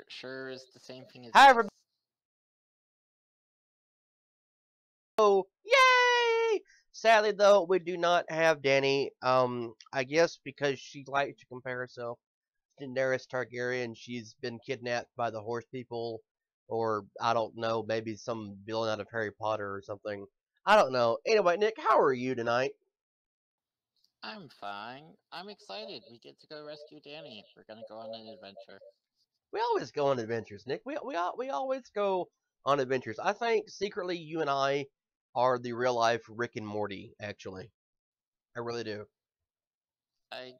Sure is the same thing as Hi, yes. everybody. Oh, yay! Sadly, though, we do not have Dani. I guess because she likes to compare herself to Daenerys Targaryen, she's been kidnapped by the horse people, or I don't know, maybe some villain out of Harry Potter or something. I don't know. Anyway, Nick, how are you tonight? I'm fine. I'm excited. We get to go rescue Danny. We're gonna go on an adventure. We always go on adventures, Nick. We always go on adventures. I think secretly you and I are the real life Rick and Morty. Actually, I really do. I,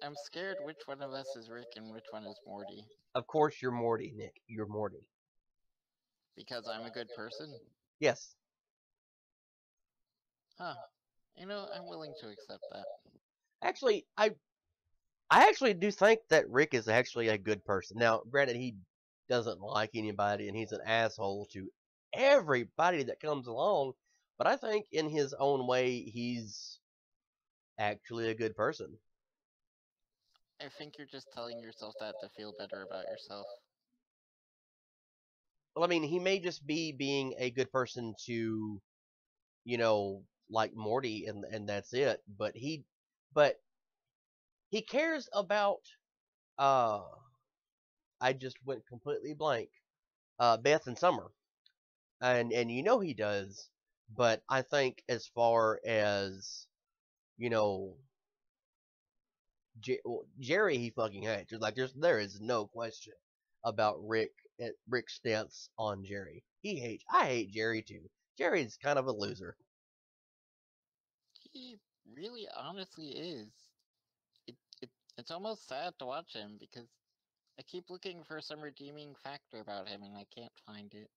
I'm scared which one of us is Rick and which one is Morty. Of course, you're Morty, Nick. You're Morty. Because I'm a good person? Yes. Huh. I'm willing to accept that. Actually, I actually do think that Rick is actually a good person. Now, granted, he doesn't like anybody and he's an asshole to everybody that comes along, but I think in his own way, he's actually a good person. I think you're just telling yourself that to feel better about yourself. Well, I mean, he may just be being a good person to, like Morty, and that's it. But he cares about. Uh, I just went completely blank. Beth and Summer, and he does. But I think as far as you know, Jerry, he fucking hates. Like there is no question about Rick's stance on Jerry. He hates. I hate Jerry too. Jerry's kind of a loser. He really honestly is. It, it's almost sad to watch him because I keep looking for some redeeming factor about him and I can't find it.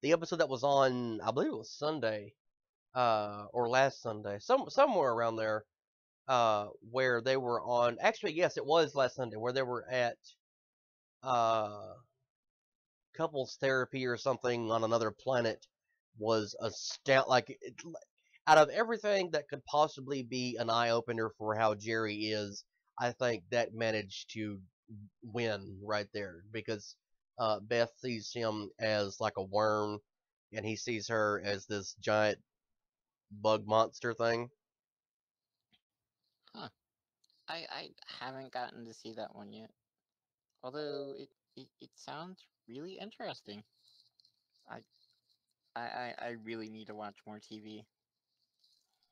The episode that was on, I believe it was Sunday, or last Sunday, somewhere around there, where they were on. Actually, yes, it was last Sunday where they were at uh couples therapy or something on another planet. Was like out of everything that could possibly be an eye opener for how Jerry is. I think that managed to win right there because Beth sees him as like a worm, and he sees her as this giant bug monster thing. Huh. I haven't gotten to see that one yet. Although it sounds really interesting. I, I really need to watch more TV.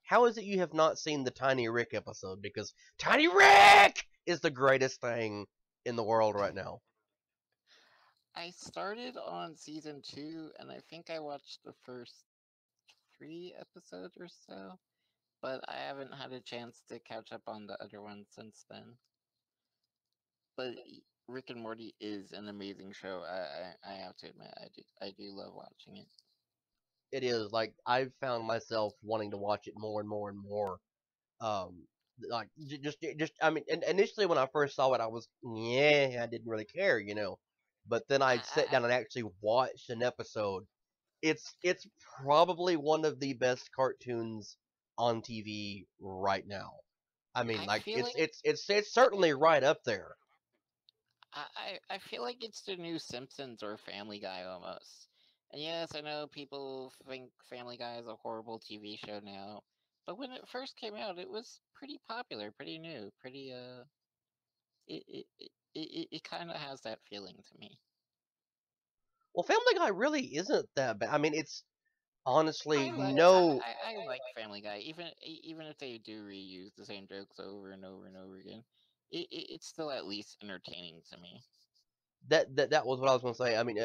How is it you have not seen the Tiny Rick episode? Because Tiny Rick is the greatest thing in the world right now. I started on season 2 and I think I watched the first 3 episodes or so, but I haven't had a chance to catch up on the other ones since then. But Rick and Morty is an amazing show. I have to admit, I do love watching it. It is like I've found myself wanting to watch it more and more and more. Um, like just I mean, initially when I first saw it, I was yeah, I didn't really care. But then I sat I, down and actually watched an episode. It's probably one of the best cartoons on TV right now. I mean, I like feel it's like it's it's it's certainly right up there. I feel like it's the new Simpsons or Family Guy almost. And yes, I know people think Family Guy is a horrible TV show now, but when it first came out, it was pretty popular, pretty new, pretty it kind of has that feeling to me. Well, Family Guy really isn't that bad. I mean, it's honestly I like no. I like Family Guy, even if they do reuse the same jokes over and over and over again. It's still at least entertaining to me. That was what I was going to say. I mean,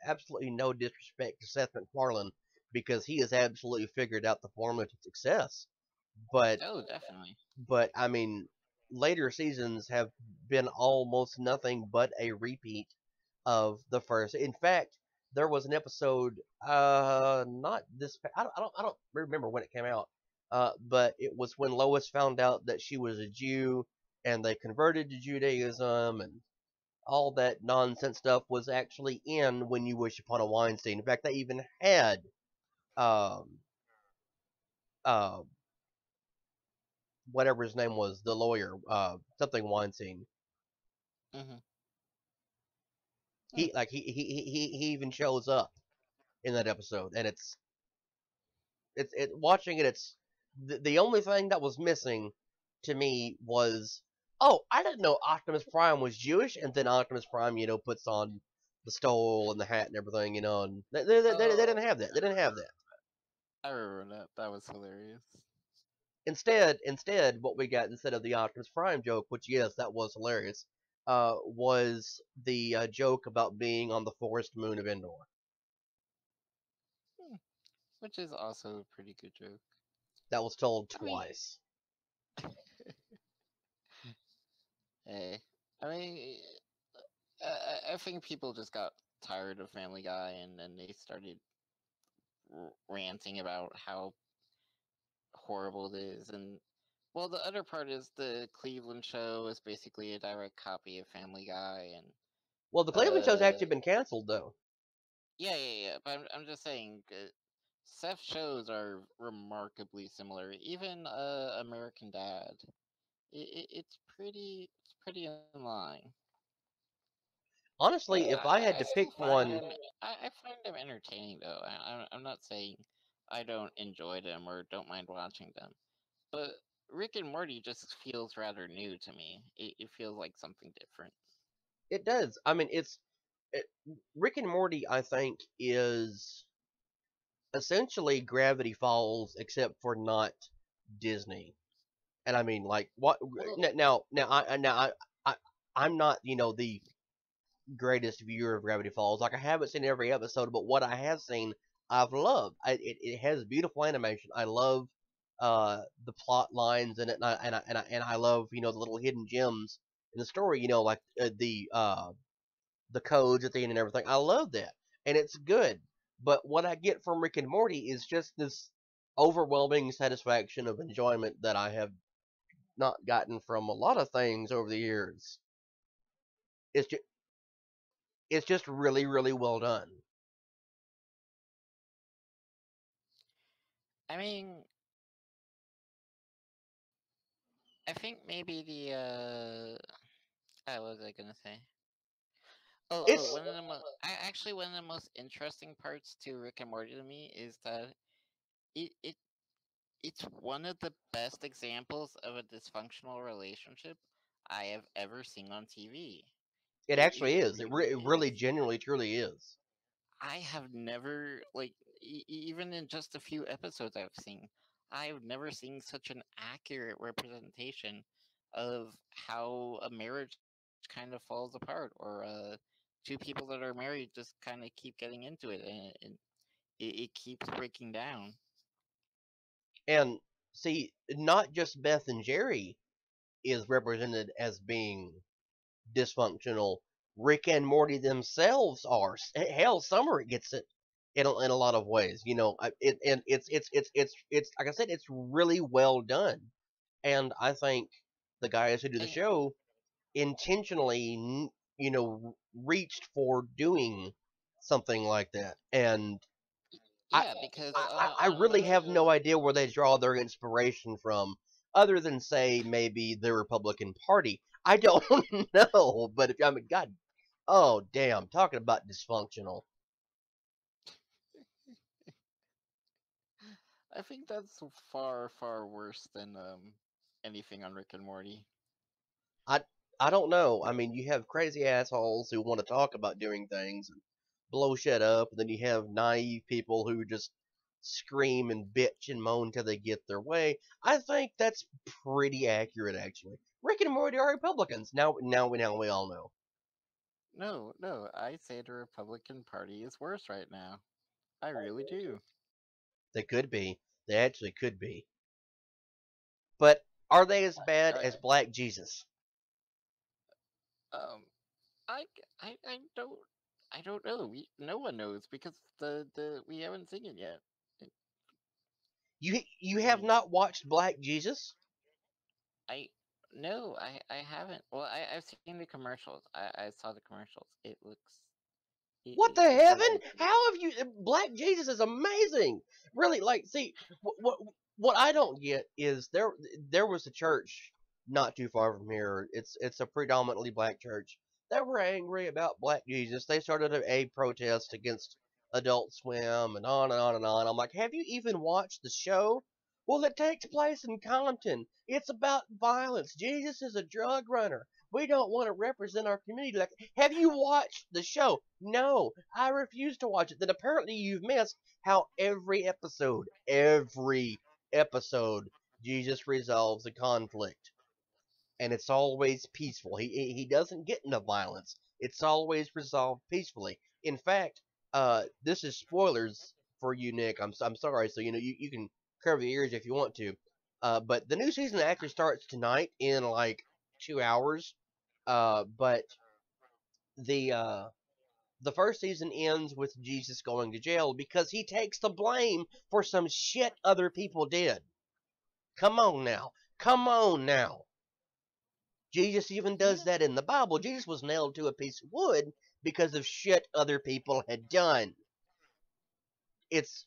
absolutely no disrespect to Seth MacFarlane because he has absolutely figured out the formula to success. But Oh, definitely. but I mean, later seasons have been almost nothing but a repeat of the first. In fact, there was an episode, not this. I don't remember when it came out. But it was when Lois found out that she was a Jew, and they converted to Judaism, and all that nonsense stuff was actually in When You Wish Upon a Weinstein. In fact, they even had um, uh, whatever his name was, the lawyer, something Weinstein. Mm-hmm. Hmm. He even shows up in that episode, and it's watching it. It's the only thing that was missing to me was, oh, I didn't know Optimus Prime was Jewish, and then Optimus Prime, puts on the stole and the hat and everything, and they Oh, didn't have that. They didn't have that. I remember that. That was hilarious. Instead, what we got instead of the Optimus Prime joke, which yes, that was hilarious, was the joke about being on the forest moon of Endor. Hmm. Which is also a pretty good joke. That was told I mean, twice. hey, I mean, I think people just got tired of Family Guy, and then they started ranting about how horrible it is. And well, the other part is the Cleveland show is basically a direct copy of Family Guy, and Well, the Cleveland show's actually been canceled though. yeah. But I'm just saying, Seth's shows are remarkably similar. Even American Dad, it's pretty in line. Honestly, if I had I to still pick find one, them. I find them entertaining though. I'm not saying I don't enjoy them or don't mind watching them, but Rick and Morty just feels rather new to me. It feels like something different. it does. I mean, it, Rick and Morty. I think is essentially Gravity Falls, except for not Disney. And I mean, like, what Well, I I'm not the greatest viewer of Gravity Falls. Like, I haven't seen every episode, but what I have seen, I've loved. It has beautiful animation. I love the plot lines in it, and I love the little hidden gems in the story. Like the codes at the end and everything. I love that, and it's good. But what I get from Rick and Morty is just this overwhelming satisfaction of enjoyment that I have not gotten from a lot of things over the years. It's just really really well done. I mean, I think maybe the what was I gonna say? It's One of the most interesting parts to Rick and Morty to me is that it, it it's one of the best examples of a dysfunctional relationship I have ever seen on TV. it It actually is. really It is. really genuinely truly is. I have never even in just a few episodes I've seen, I've never seen such an accurate representation of how a marriage kind of falls apart, or two people that are married just kind of keep getting into it, and it keeps breaking down. And see, not just Beth and Jerry is represented as being dysfunctional. Rick and Morty themselves are. Hell, Summer gets it in a lot of ways. And it's like I said, it's really well done. And I think the guys who do the And show intentionally, reached for doing something like that. And I, yeah, because I really have no idea where they draw their inspiration from, other than say maybe the Republican Party. I don't know, but if I mean, God, oh damn, talking about dysfunctional. I think that's far worse than anything on Rick and Morty. I I don't know. I mean, you have crazy assholes who want to talk about doing things and blow shit up, and then you have naive people who just scream and bitch and moan till they get their way. I think that's pretty accurate, actually. Rick and Morty are Republicans. Now we all know. No, I say the Republican Party is worse right now. I really do. They could be. They actually could be. But are they as bad I, as Black Jesus? um, I, I I don't know. No one knows because the we haven't seen it yet. It- You I have mean, not watched Black Jesus? I no, I haven't. Well, I've seen the commercials. I saw the commercials. It looks What the it does heaven? look pretty good. How have you? Black Jesus is amazing. Really, like, see, what I don't get is there was a church not too far from here. It's a predominantly black church, They were angry about Black Jesus. They started a protest against Adult Swim and on and on and on. I'm like, have you even watched the show? Well, it takes place in Compton. It's about violence. Jesus is a drug runner. We don't want to represent our community. Like, have you watched the show? No, I refuse to watch it. Then apparently you've missed how every episode, Jesus resolves a conflict, and it's always peaceful. He doesn't get into violence. It's always resolved peacefully. In fact, this is spoilers for you, Nick. I'm sorry. So you can cover your ears if you want to. But the new season actually starts tonight in like 2 hours. But the first season ends with Jesus going to jail because he takes the blame for some shit other people did. Come on now. Come on now. Jesus even does that in the Bible. Jesus was nailed to a piece of wood because of shit other people had done. It's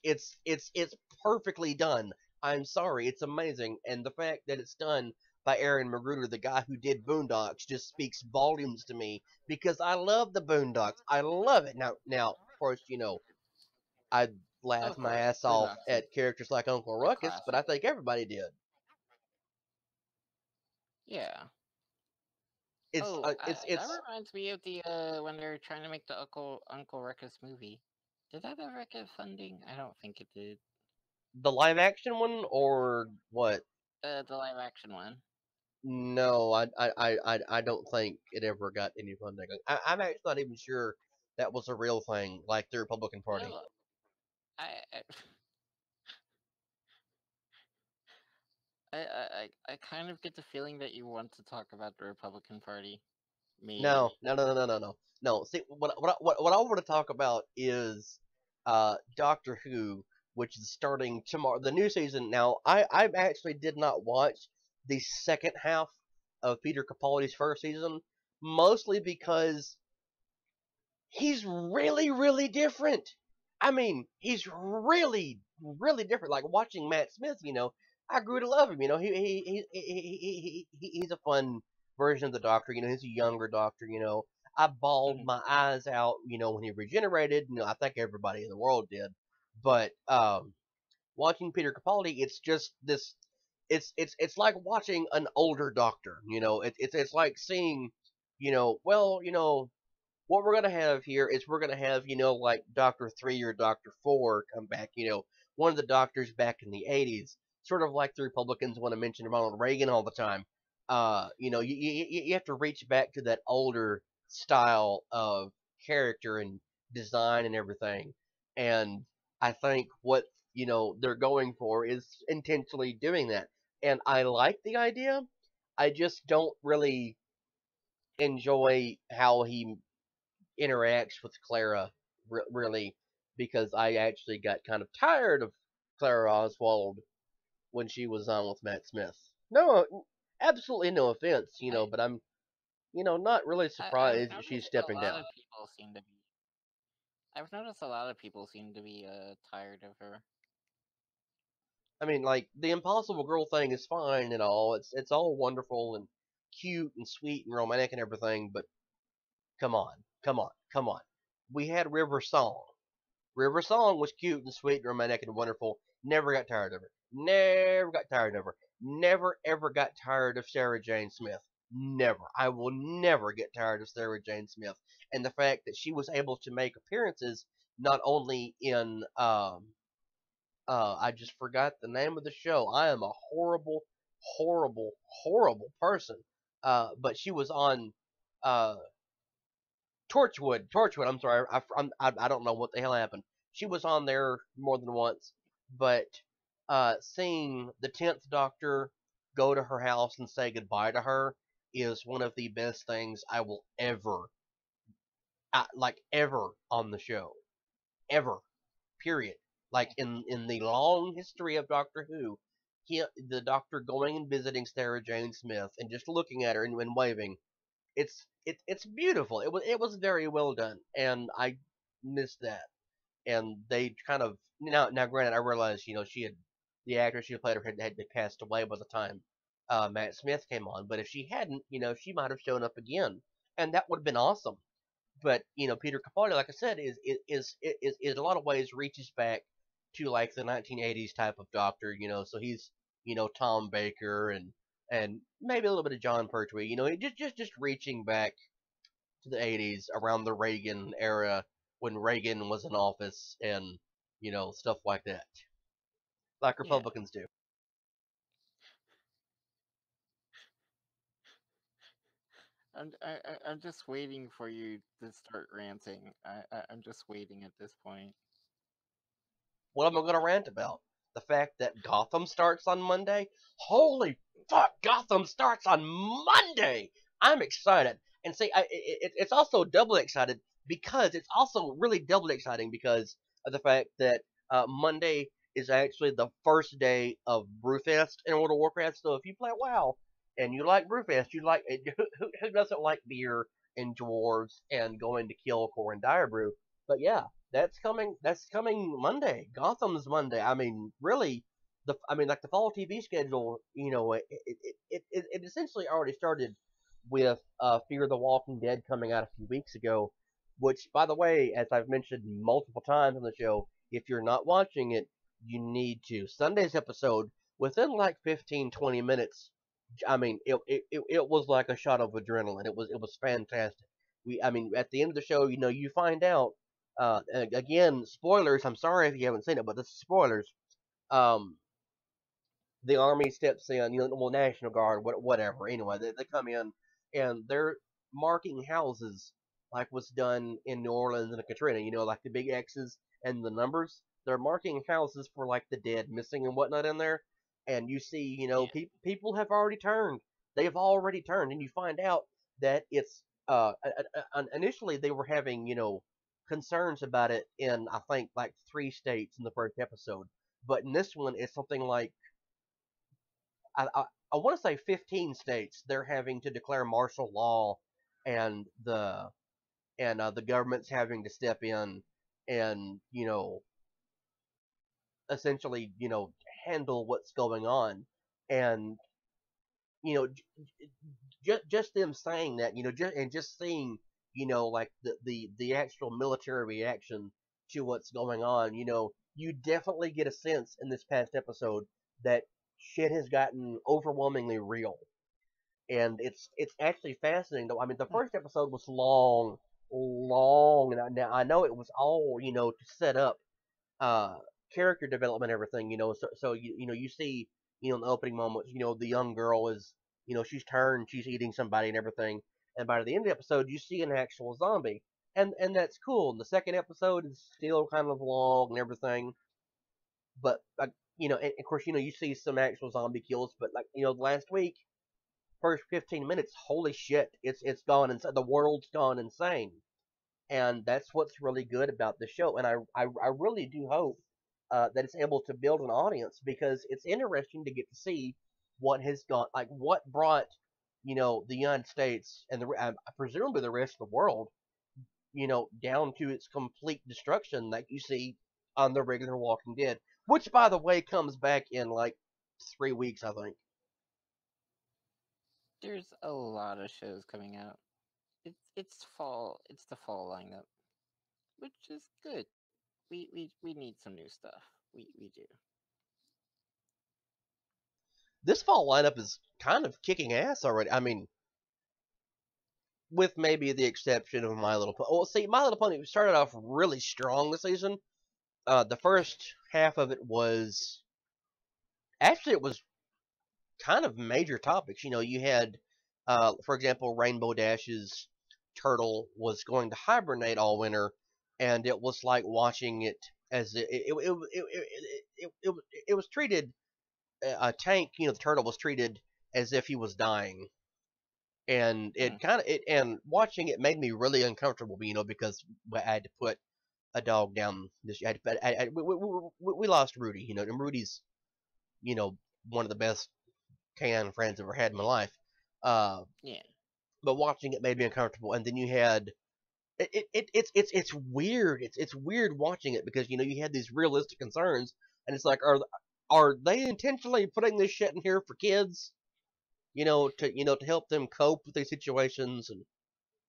perfectly done. I'm sorry, it's amazing, and the fact that it's done by Aaron Magruder, the guy who did Boondocks, just speaks volumes to me because I love the Boondocks. I love it. Now, of course, I laugh Of my course, ass off Boondocks is at characters like Uncle a Ruckus, but I classic. think everybody did. Yeah. It's Oh, that it's reminds me of the when they're trying to make the Uncle Ruckus movie. Did that ever get funding? I don't think it did. the live action one or what? The live action one. No, I don't think it ever got any funding. I'm actually not even sure that was a real thing, like the Republican Party. Oh, I I kind of get the feeling that you want to talk about the Republican Party. No, Maybe. no, no, no, no, no, no. No, see, what I want to talk about is Doctor Who, which is starting tomorrow. The new season. Now, I actually did not watch the second half of Peter Capaldi's first season, mostly because he's really, really different. I mean, he's really, really different. Like watching Matt Smith, I grew to love him. He's a fun version of the Doctor. He's a younger Doctor. I bawled Mhm. my eyes out. When he regenerated. I think everybody in the world did. But watching Peter Capaldi, it's just this. It's like watching an older Doctor. It's like seeing. What we're gonna have here is we're gonna have, like Doctor 3 or Doctor 4 come back, one of the doctors back in the 80s, sort of like the Republicans want to mention Ronald Reagan all the time. You have to reach back to that older style of character and design and everything. And I think what, they're going for is intentionally doing that. And I like the idea. I just don't really enjoy how he interacts with Clara really, because I actually got kind of tired of Clara Oswald when she was on with Matt Smith. No, absolutely no offense, I, but I'm, not really I've surprised she's noticed a stepping lot down. of people seem to be. I've noticed a lot of people seem to be tired of her. I mean, like the Impossible Girl thing is fine and all. It's all wonderful and cute and sweet and romantic and everything, but come on, come on, come on. We had River Song. River Song was cute and sweet and romantic and wonderful. Never got tired of her. Never got tired of her. Never ever got tired of Sarah Jane Smith. Never. I will never get tired of Sarah Jane Smith. And the fact that she was able to make appearances not only in I just forgot the name of the show. I am a horrible, horrible, horrible person. But she was on uh Torchwood. I'm sorry, I don't know what the hell happened. She was on there more than once, but seeing the 10th Doctor go to her house and say goodbye to her is one of the best things I will ever, like ever on the show, ever. Period. Like in the long history of Doctor Who, the Doctor going and visiting Sarah Jane Smith and just looking at her and waving, it's beautiful. It was very well done, and I missed that. And they kind of now granted, I realize she had the actress who played her had passed away by the time Matt Smith came on, but if she hadn't, she might have shown up again. and that would have been awesome. But Peter Capaldi, like I said, is in a lot of ways reaches back to like the 1980s type of Doctor. So he's Tom Baker and maybe a little bit of John Pertwee. Just reaching back to the 80s around the Reagan era when Reagan was in office and stuff like that, like Yeah. Republicans do. I'm just waiting for you to start ranting. I'm just waiting at this point. What am I going to rant about? The fact that Gotham starts on Monday? Holy fuck, Gotham starts on Monday! I'm excited. And see, it's also doubly excited because it's also really doubly exciting because of the fact that Monday is actually the first day of Brewfest in World of Warcraft. So if you play WoW and you like Brewfest, you like who doesn't like beer and dwarves and going to kill Corin Direbrew? But yeah, that's coming. That's coming Monday. Gotham's Monday. I mean, really, like the fall TV schedule. It essentially already started with Fear the Walking Dead coming out a few weeks ago. Which, by the way, as I've mentioned multiple times on the show, if you're not watching it, you need to. Sunday's episode, within like 15-20 minutes, I mean, it was like a shot of adrenaline. It was fantastic. At the end of the show, you find out again, spoilers. I'm sorry if you haven't seen it, but this is spoilers. Um, the army steps in, National Guard, whatever. Anyway, they come in and they're marking houses like what's done in New Orleans and Katrina. Like the big X's and the numbers. They're marking houses for like the dead, missing, and whatnot in there. And you see, Yeah. people have already turned. They've already turned, and you find out that it's initially they were having concerns about it in I think like 3 states in the first episode, but in this one it's something like I I, I want to say 15 states. They're having to declare martial law, and the government's having to step in and essentially handle what's going on, and you know just them saying that, just seeing, like the actual military reaction to what's going on, you definitely get a sense in this past episode that shit has gotten overwhelmingly real, and it's actually fascinating. Though, the first episode was long, long, and now I know it was all to set up uh character development, everything, so you see, in the opening moments, the young girl is, she's turned, she's eating somebody and everything, and by the end of the episode you see an actual zombie, and that's cool. And the second episode is still kind of long and everything, but and of course, you see some actual zombie kills, but like, last week, first 15 minutes, holy shit, it's gone insane, the world's gone insane, and that's what's really good about the show. And I really do hope that it's able to build an audience, because it's interesting to get to see what has gone, like what brought the United States and presumably the rest of the world down to its complete destruction that you see on the regular Walking Dead, which by the way comes back in like 3 weeks, I think. There's a lot of shows coming out. It's fall. It's the fall lineup, which is good. We need some new stuff. We do. This fall lineup is kind of kicking ass already. With maybe the exception of My Little Pony. Well, see, My Little Pony started off really strong this season. The first half of it was actually, it was kind of major topics. You had, for example, Rainbow Dash's turtle was going to hibernate all winter, and it was like watching it as it was treated. A Tank, the turtle, was treated as if he was dying, and Hmm. and watching it made me really uncomfortable, because I had to put a dog down. This I, had I, we lost Rudy, and Rudy's you know one of the best canine friends I've ever had in my life. Uh, Yeah. but watching it made me uncomfortable, and then you had it's weird. It's weird watching it, because you had these realistic concerns, and it's like, are they intentionally putting this shit in here for kids? To help them cope with these situations, and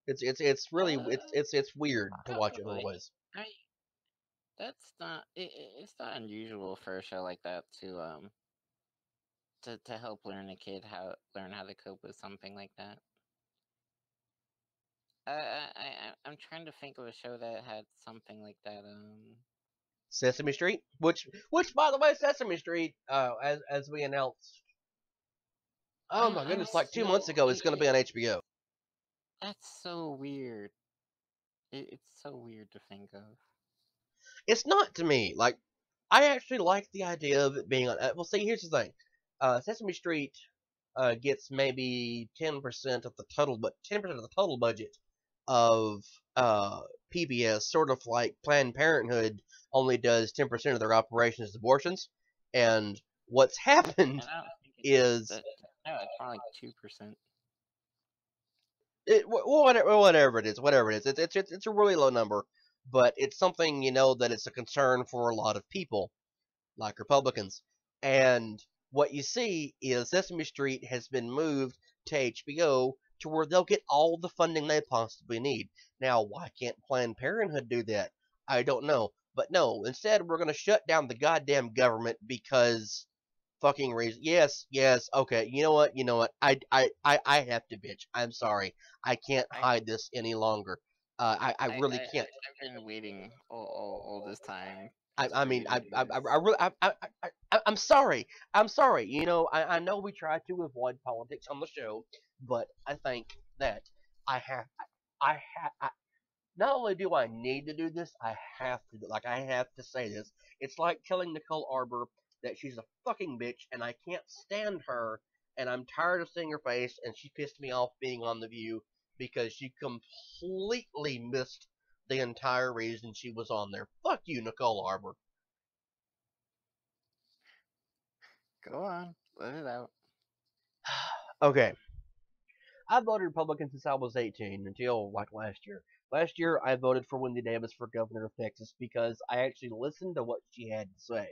It's really Uh, it's weird to watch it in probably. ways. I That's not it's not unusual for a show like that to help learn a kid learn how to cope with something like that. I'm trying to think of a show that had something like that. Sesame Street, which by the way, Sesame Street, as we announced, oh my I'm goodness, like 2 months still ago, it's going to be on HBO. that's so weird. It's so weird to think of. It's not to me. Like, I actually like the idea of it being on. Well, see, here's the thing. Sesame Street gets maybe 10% of the total, but 10% of the total budget of PBS, sort of like Planned Parenthood only does 10% of their operations as abortions. And what's happened And I don't think is that no, it's more like 2%. whatever it is, it's a really low number, but it's something that it's a concern for a lot of people, like Republicans. And what you see is Sesame Street has been moved to HBO to where they'll get all the funding they possibly need. Now, why can't Planned Parenthood do that? I don't know. But no, instead we're going to shut down the goddamn government because fucking reason. Yes, yes, okay. You know what? I have to bitch. I'm sorry. I can't I hide this any longer. I really can't. I've been waiting all this time I for you mean, to do this. I really, I'm sorry. I'm sorry. I know we try to avoid politics on the show, but I think that I have, I have, not only do I need to do this, I have to, like, I have to say this. It's like telling Nicole Arbor that she's a fucking bitch and I can't stand her and I'm tired of seeing her face and she pissed me off being on The View because she completely missed the entire reason she was on there. Fuck you, Nicole Arbor. Go on, let it out. Okay. I voted Republican since I was 18 until like last year. Last year, I voted for Wendy Davis for governor of Texas because I actually listened to what she had to say.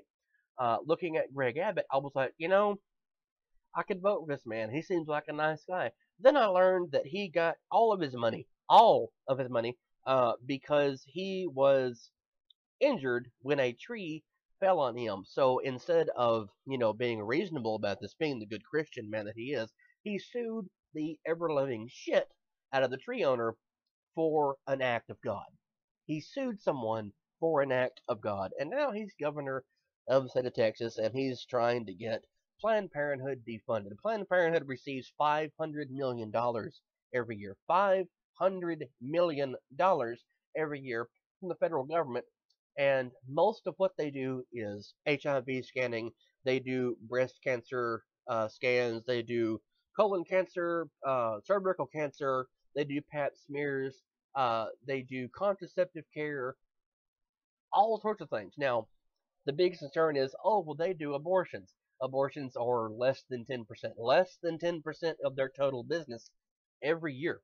Looking at Greg Abbott, I was like, I could vote for this man. He seems like a nice guy. Then I learned that he got all of his money, because he was injured when a tree fell on him. So instead of, being reasonable about this, being the good Christian man that he is, he sued the ever loving shit out of the tree owner for an act of God. He sued someone for an act of God, and now he's governor of the state of Texas, and he's trying to get Planned Parenthood defunded. Planned Parenthood receives $500 million every year. $500 million every year from the federal government, and most of what they do is HIV scanning. They do breast cancer scans. They do colon cancer, cervical cancer. They do Pap smears. They do contraceptive care, all sorts of things. Now, the big concern is, oh, well, they do abortions. Abortions are less than 10%, less than 10% of their total business every year.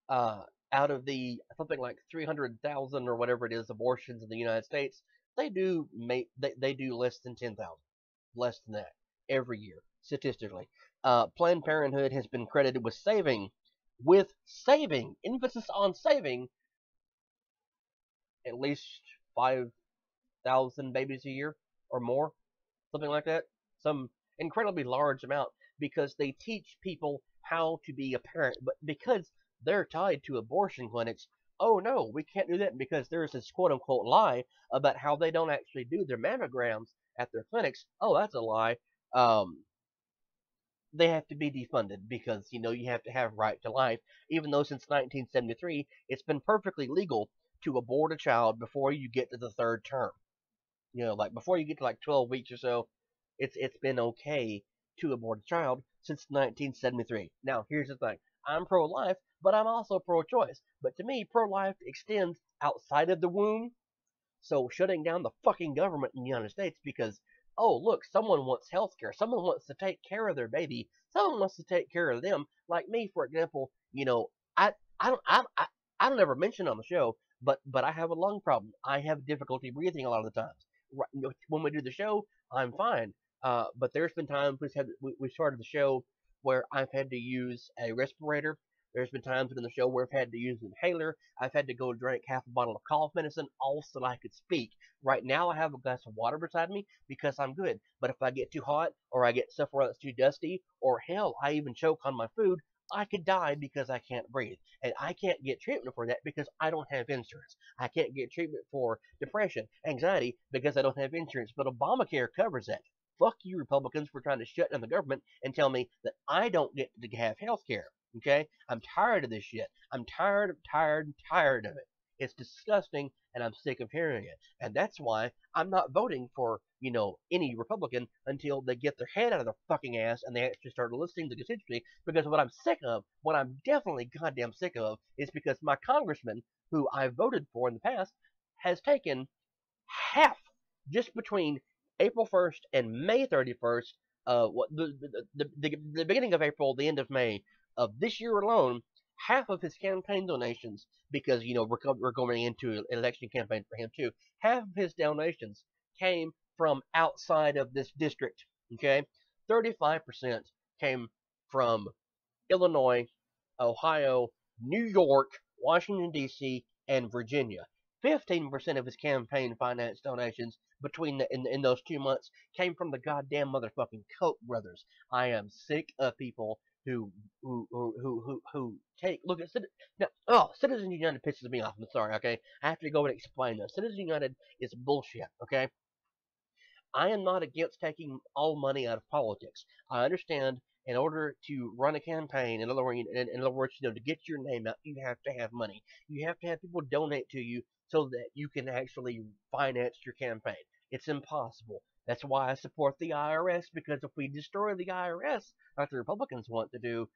Out of the something like 300,000 or whatever it is abortions in the United States, they do less than 10,000, less than that every year statistically. Planned Parenthood has been credited with saving, emphasis on saving, at least 5,000 babies a year or more, something like that, some incredibly large amount, because they teach people how to be a parent, but because they're tied to abortion clinics, oh no, we can't do that because there's this quote unquote lie about how they don't actually do their mammograms at their clinics. Oh, that's a lie. They have to be defunded because you have to have right to life, even though since 1973 it's been perfectly legal to abort a child before you get to the third term. Like before you get to like 12 weeks or so, it's been okay to abort a child since 1973. Now, here's the thing. I'm pro-life, but I'm also pro-choice. But to me, pro-life extends outside of the womb. So shutting down the fucking government in the United States because, oh, look, someone wants health care. Someone wants to take care of their baby. Someone wants to take care of them. Like me, for example, I don't ever mention on the show, but I have a lung problem. I have difficulty breathing a lot of the times. When we do the show, I'm fine. But there's been times we started the show where I've had to use a respirator. There's been times in the show where I've had to use an inhaler. I've had to go drink half a bottle of cough medicine, all so that I could speak. Right now, I have a glass of water beside me because I'm good. But if I get too hot, or I get stuff where it's too dusty, or hell, I even choke on my food, I could die because I can't breathe. And I can't get treatment for that because I don't have insurance. I can't get treatment for depression, anxiety, because I don't have insurance. But Obamacare covers that. Fuck you, Republicans, for trying to shut down the government and tell me that I don't get to have health care. Okay? I'm tired of this shit. I'm tired of it. It's disgusting, and I'm sick of hearing it. And that's why I'm not voting for, any Republican until they get their head out of their fucking ass and they actually start listening to the constituency. Because what I'm sick of, what I'm definitely goddamn sick of, is because my congressman, who I voted for in the past, has taken half, just between April 1st and May 31st, the beginning of April, the end of May of this year alone, half of his campaign donations, because we're going into an election campaign for him too. Half of his donations came from outside of this district. Okay, 35% came from Illinois, Ohio, New York, Washington D.C., and Virginia. 15% of his campaign finance donations in those 2 months came from the goddamn motherfucking Koch brothers. I am sick of people who look at Citizens United pisses me off. I'm sorry, okay? I have to go and explain this. Citizens United is bullshit, okay? I am not against taking all money out of politics. I understand in order to run a campaign, in other words, to get your name out, you have to have money. You have to have people donate to you so that you can actually finance your campaign. It's impossible. That's why I support the IRS, because if we destroy the IRS, like the Republicans want to do,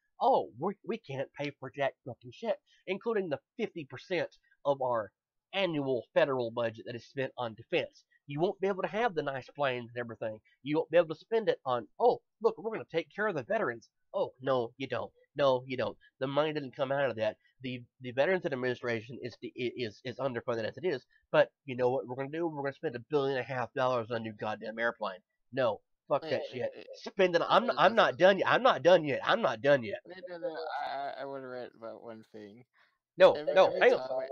we can't pay for jack fucking shit, including the 50% of our annual federal budget that is spent on defense. You won't be able to have the nice planes and everything. You won't be able to spend it on, look, we're going to take care of the veterans. Oh, no, you don't. No, you don't. The money didn't come out of that. The Veterans Administration is underfunded as it is. But you know what we're going to do? We're going to spend $1.5 billion on a new goddamn airplane. No, fuck that shit. Spend it. I'm not done yet. I'm not done yet. No. I want to write about one thing. No, Every hang time on.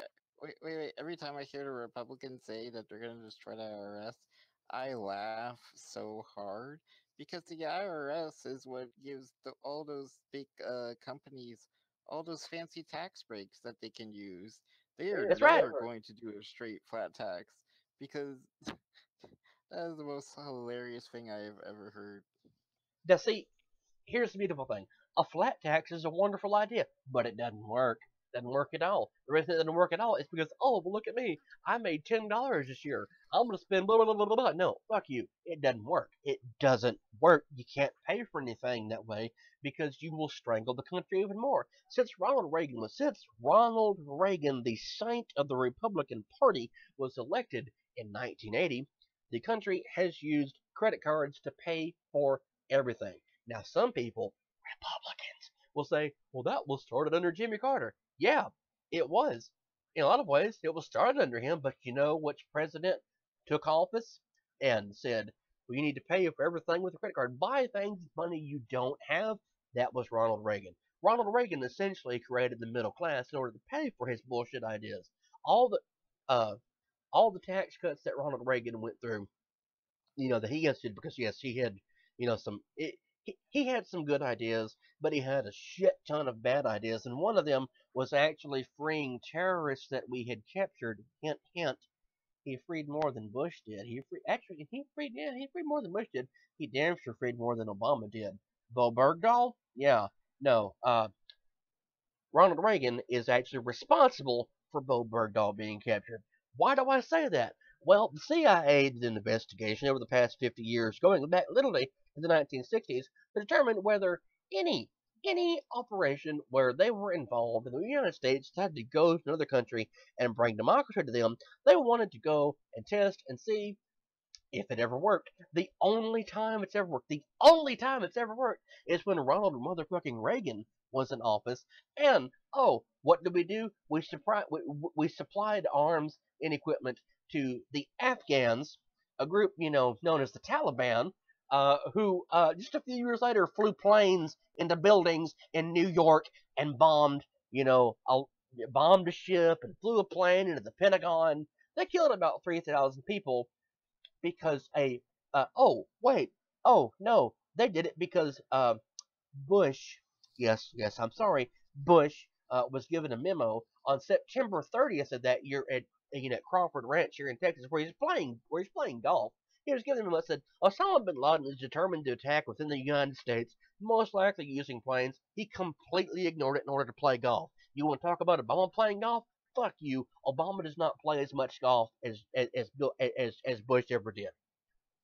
wait. Every time I hear the Republicans say that they're going to destroy the IRS, I laugh so hard because the IRS is what gives all those big companies all those fancy tax breaks that they can use. They are That's right. never going to do a straight flat tax because that is the most hilarious thing I have ever heard. Now, see, here's the beautiful thing. A flat tax is a wonderful idea, but it doesn't work. It doesn't work at all. The reason it doesn't work at all is because, well, look at me. I made $10 this year. I'm going to spend blah, blah, blah, blah, blah. No, fuck you. It doesn't work. It doesn't work. You can't pay for anything that way because you will strangle the country even more. Since Ronald Reagan, the saint of the Republican Party, was elected in 1980, the country has used credit cards to pay for everything. Now, some people, Republicans, will say, well, that was started under Jimmy Carter. Yeah, it was. In a lot of ways, it was started under him, but you know which president took office and said, well, you need to pay for everything with a credit card. Buy things with money you don't have. That was Ronald Reagan. Ronald Reagan essentially created the middle class in order to pay for his bullshit ideas. All the tax cuts that Ronald Reagan went through, that he instituted, because yes, he had, he had some good ideas, but he had a shit ton of bad ideas, and one of them was actually freeing terrorists that we had captured. Hint, hint. He freed more than Bush did. He freed more than Bush did. He damn sure freed more than Obama did. Bo Bergdahl? Yeah. No. Ronald Reagan is actually responsible for Bo Bergdahl being captured. Why do I say that? Well, the CIA did an investigation over the past 50 years, going back literally to the 1960s, to determine whether any operation where they were involved in the United States had to go to another country and bring democracy to them, they wanted to go and test and see if it ever worked. The only time it's ever worked is when Ronald motherfucking Reagan was in office. And what did we do? We supplied arms and equipment to the Afghans, a group known as the Taliban, who just a few years later flew planes into buildings in New York and bombed bombed a ship and flew a plane into the Pentagon. They killed about 3,000 people because oh wait, oh no, they did it because Bush, yes, I'm sorry, Bush was given a memo on September 30th of that year at Crawford Ranch here in Texas, where he's playing golf. He was given a memo that said Osama bin Laden is determined to attack within the United States, most likely using planes. He completely ignored it in order to play golf. You want to talk about Obama playing golf? Fuck you. Obama does not play as much golf as Bush ever did.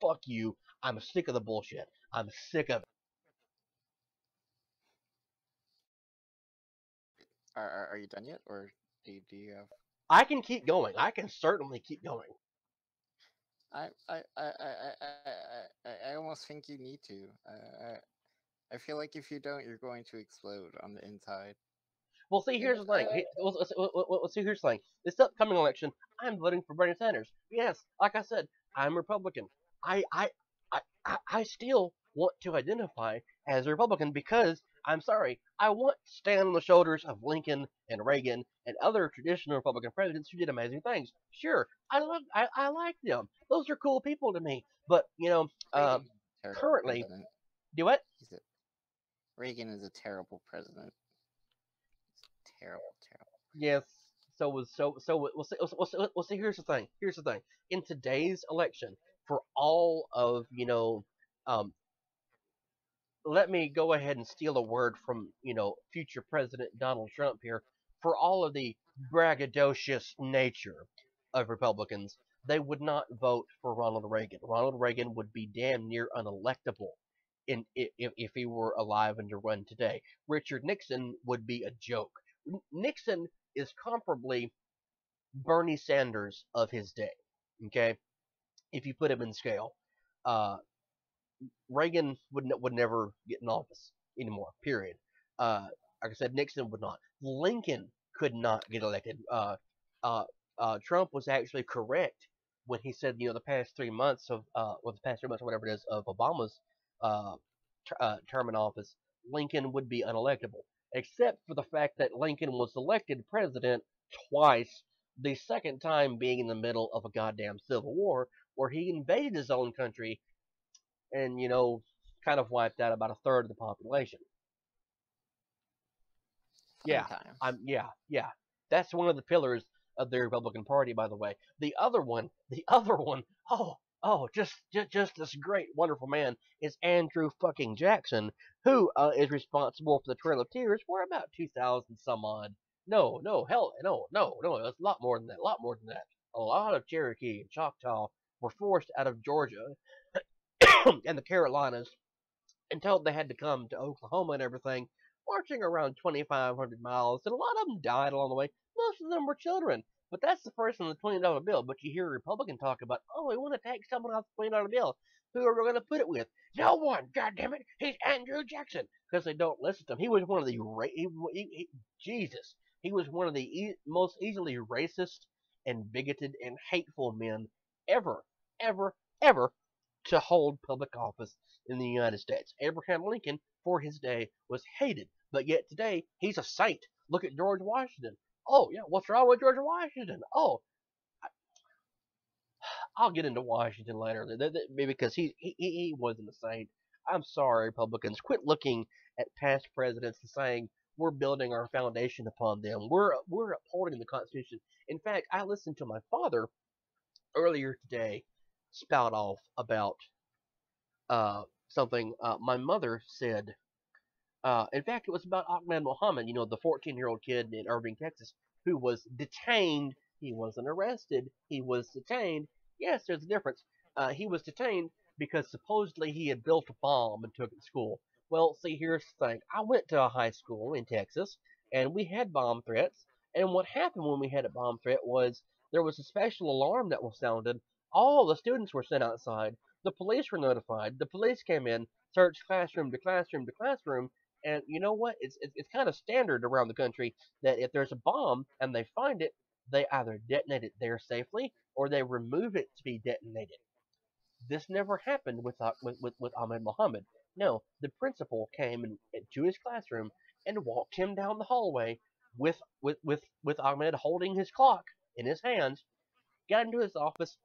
Fuck you. I'm sick of the bullshit. I'm sick of it. Are you done yet, or do you have? I can keep going. I can certainly keep going. I almost think you need to. I feel like if you don't, you're going to explode on the inside. Well, see, here's the thing. See, here's the thing. This upcoming election, I'm voting for Bernie Sanders. Yes, like I said, I'm Republican. I still want to identify as a Republican because I'm sorry, I want to stand on the shoulders of Lincoln and Reagan and other traditional Republican presidents who did amazing things. Sure, I like them. Those are cool people to me. But currently, President. do what? Reagan is a terrible president. Terrible. Yes. We'll see. Here's the thing. In today's election, for all of let me go ahead and steal a word from future President Donald Trump here. For all of the braggadocious nature of Republicans, they would not vote for Ronald Reagan. Ronald Reagan would be damn near unelectable if he were alive and to run today. Richard Nixon would be a joke. Nixon is comparably Bernie Sanders of his day. Okay, if you put him in scale, Reagan would never get in office anymore. Period. Like I said, Nixon would not. Lincoln could not get elected. Trump was actually correct when he said, the past 3 months the past 3 months or whatever it is of Obama's term in office, Lincoln would be unelectable, except for the fact that Lincoln was elected president twice, the second time being in the middle of a goddamn civil war where he invaded his own country and, kind of wiped out about a third of the population. Yeah. That's one of the pillars of the Republican Party, by the way. The other one, just this great, wonderful man is Andrew fucking Jackson, who is responsible for the Trail of Tears for about 2,000 some odd. No, hell, no, it's a lot more than that, A lot of Cherokee and Choctaw were forced out of Georgia and the Carolinas and told they had to come to Oklahoma and everything, marching around 2,500 miles, and a lot of them died along the way. Most of them were children. But that's the person on the $20 bill. But you hear a Republican talk about, we want to take someone off the $20 bill. Who are we going to put it with? No one, goddammit. He's Andrew Jackson. Because they don't listen to him. He was one of the, Jesus. He was one of the most easily racist and bigoted and hateful men ever to hold public office in the United States. Abraham Lincoln, for his day, was hated. But yet today, he's a saint. Look at George Washington. Oh, yeah, what's wrong with George Washington? Oh, I'll get into Washington later because he wasn't a saint. I'm sorry, Republicans. Quit looking at past presidents and saying we're building our foundation upon them. We're upholding the Constitution. In fact, I listened to my father earlier today spout off about something my mother said. In fact, it was about Ahmed Mohammed, the 14-year-old kid in Irving, Texas, who was detained. He wasn't arrested. He was detained. Yes, there's a difference. He was detained because supposedly he had built a bomb and took it to school. Well, see, here's the thing. I went to a high school in Texas, and we had bomb threats. And what happened when we had a bomb threat was there was a special alarm that was sounded. All the students were sent outside. The police were notified. The police came in, searched classroom to classroom to classroom, and you know what? It's kind of standard around the country that if there's a bomb and they find it, they either detonate it there safely or they remove it to be detonated. This never happened with Ahmed Mohammed. No, the principal came to his classroom and walked him down the hallway, with Ahmed holding his clock in his hands, got into his office,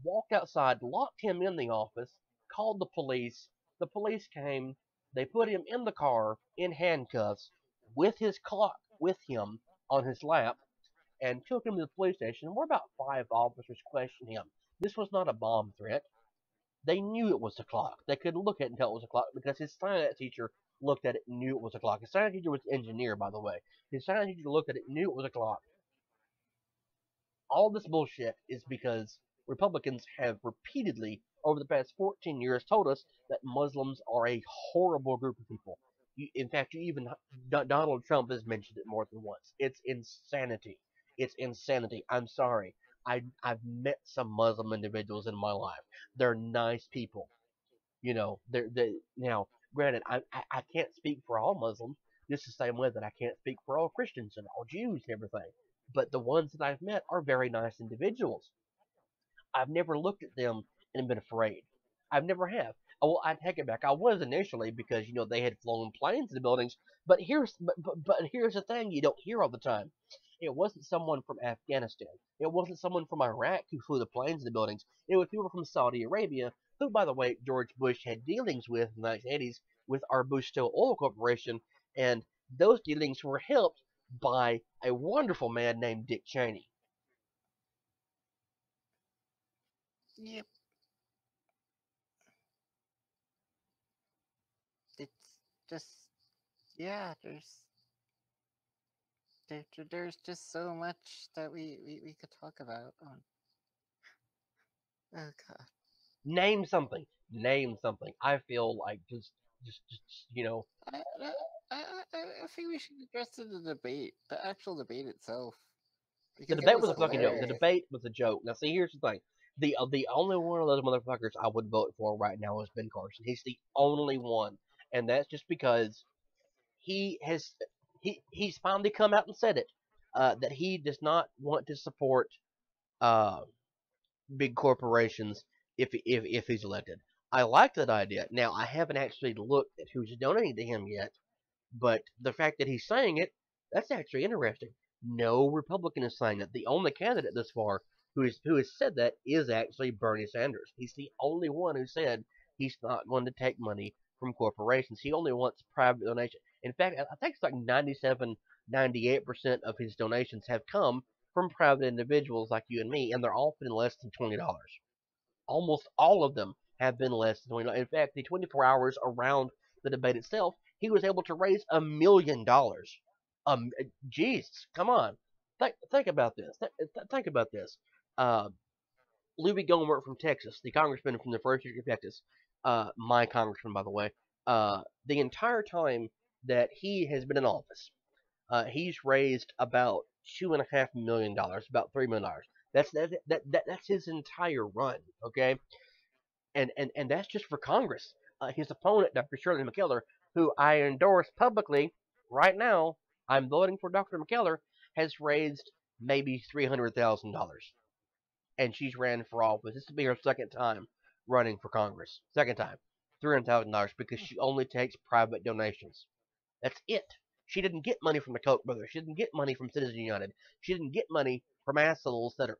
walked outside, locked him in the office, called the police. The police came. They put him in the car in handcuffs with his clock with him on his lap and took him to the police station. Where about 5 officers questioned him. This was not a bomb threat. They knew it was a clock. They could look at it and tell it was a clock because his science teacher looked at it and knew it was a clock. His science teacher was an engineer, by the way. His science teacher looked at it and knew it was a clock. All this bullshit is because Republicans have repeatedly, over the past 14 years, told us that Muslims are a horrible group of people. In fact, Donald Trump has mentioned it more than once. It's insanity. It's insanity. I'm sorry. I've met some Muslim individuals in my life. They're nice people. They now. Granted, I can't speak for all Muslims, just the same way that I can't speak for all Christians and all Jews and everything. But the ones that I've met are very nice individuals. I've never looked at them and been afraid. I've never have. Oh, well, I take it back. I was initially because they had flown planes in the buildings. But here's the thing you don't hear all the time. It wasn't someone from Afghanistan. It wasn't someone from Iraq who flew the planes in the buildings. It was people from Saudi Arabia, who, by the way, George Bush had dealings with in the 1980s with our Bushto Oil Corporation, and those dealings were helped by a wonderful man named Dick Cheney. Yep. It's just, yeah, there's just so much that we could talk about on. Oh god. Name something. Name something. I feel like just. I, I, I think we should address the debate, the actual debate itself, The because it debate was was a fucking joke. The hilarious. debate was a joke. Now, see, here's the thing. The only one of those motherfuckers I would vote for right now is Ben Carson. He's the only one, and that's just because he has he's finally come out and said it that he does not want to support uh, big corporations if he's elected. I like that idea. Now, I haven't actually looked at who's donating to him yet, but the fact that he's saying it, that's actually interesting. No Republican is saying it. The only candidate thus far who has said that is actually Bernie Sanders. He's the only one who said he's not going to take money from corporations. He only wants private donation. In fact, I think it's like 97, 98% of his donations have come from private individuals like you and me, and they're all been less than $20. Almost all of them have been less than $20. In fact, the 24 hours around the debate itself, he was able to raise $1 million. Jeez, come on. Think about this. Think about this. Uh, Louis Gohmert from Texas, the congressman from the first district of Texas, my congressman, by the way, the entire time that he has been in office, he's raised about $2.5 million, about $3 million. That's his entire run. Okay, and that's just for Congress. His opponent, Dr. Shirley McKellar, who I endorse publicly right now, I'm voting for Dr. McKellar, has raised maybe $300,000, and she's ran for office. This will be her second time running for Congress. Second time, $300,000 because she only takes private donations. That's it. She didn't get money from the Koch brothers. She didn't get money from Citizens United. She didn't get money from assholes that are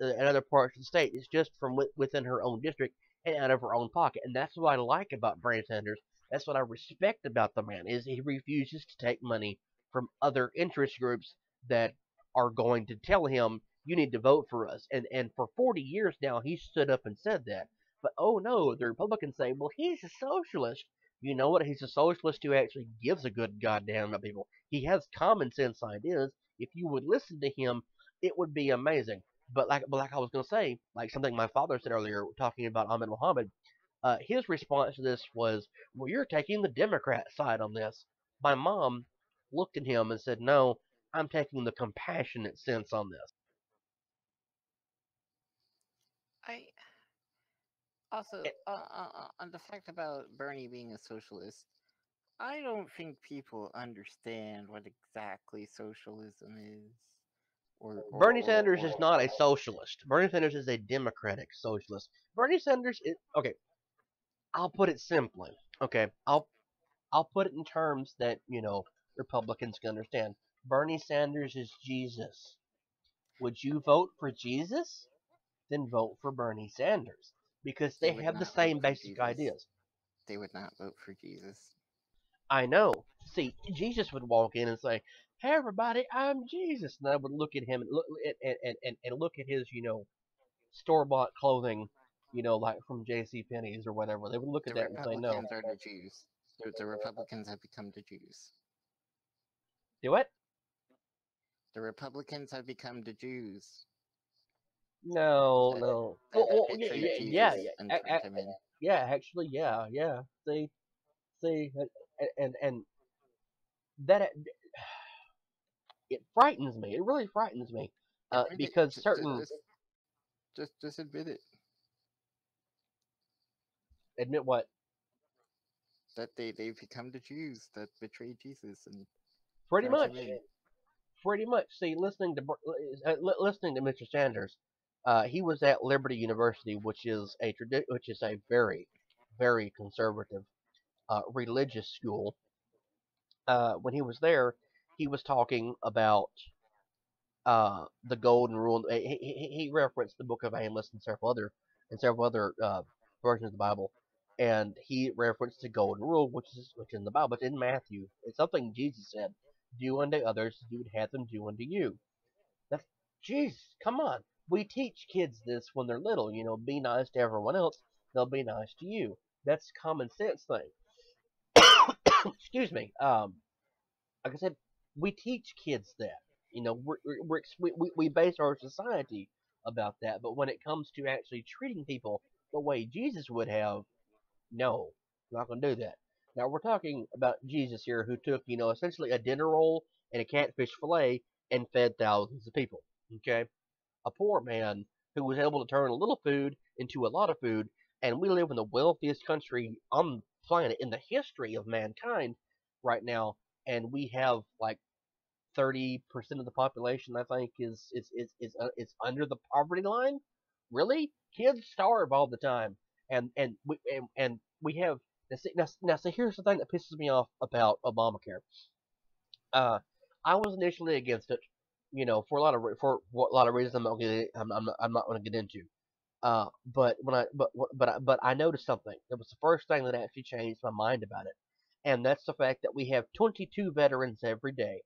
in other parts of the state. It's just from within her own district and out of her own pocket. And that's what I like about Bernie Sanders. That's what I respect about the man is he refuses to take money from other interest groups that are going to tell him you need to vote for us. And for 40 years now he stood up and said that. But oh no, the Republicans say, well, he's a socialist. You know what? He's a socialist who actually gives a good goddamn about people. He has common sense ideas. If you would listen to him, it would be amazing. But like I was gonna say, like something my father said earlier, talking about Ahmed Muhammad, his response to this was, "Well, you're taking the Democrat side on this." My mom looked at him and said, "No, I'm taking the compassionate sense on this." I also Eh, on the fact about Bernie being a socialist. I don't think people understand what exactly socialism is, Bernie Sanders is or not a socialist. Bernie Sanders is a democratic socialist. Bernie Sanders is okay. I'll put it simply. Okay, I'll put it in terms that Republicans can understand. Bernie Sanders is Jesus. Would you vote for Jesus? Then vote for Bernie Sanders because They they would have the not vote same for basic Jesus. ideas. They would not vote for Jesus. I know. See, Jesus would walk in and say, "Hey, everybody, I'm Jesus," and I would look at him and look at his, store bought clothing, like from J.C. Penney's or whatever. They would look at The that and say, "No." Republicans are the Jews. The Republicans have become the Jews. Do what? The Republicans have become the Jews. No, That, no. that Yeah, betray yeah, Jesus yeah, and turned him in. yeah. Actually, yeah. See, and that it frightens me. It really frightens me, Admit it. because certain Just admit it. admit what That they've become the Jews that betrayed Jesus and pretty turned much, him in. pretty much. See, listening to Mr. Sanders, he was at Liberty University, which is a very, very conservative religious school. When he was there, he was talking about the golden rule. He referenced the Book of Amos and several other versions of the Bible, and he referenced the golden rule, which is in the Bible. It's in Matthew. It's something Jesus said: "Do unto others as you would have them do unto you." That's Jesus. Come on, we teach kids this when they're little. Be nice to everyone else; they'll be nice to you. That's a common sense thing. Excuse me. Like I said, we teach kids that. We base our society about that. But when it comes to actually treating people the way Jesus would have, no, we're not going to do that. Now we're talking about Jesus here, who took essentially a dinner roll and a catfish fillet and fed thousands of people. Okay, a poor man who was able to turn a little food into a lot of food, and we live in the wealthiest country on the planet in the history of mankind right now, and we have like 30% of the population, I think, is under the poverty line. Really, kids starve all the time, and we have now. So here's the thing that pisses me off about Obamacare. Uh, I was initially against it, for a lot of reasons I'm not going to get into. But when I but I noticed something. It was the first thing that actually changed my mind about it, and that's the fact that we have 22 veterans every day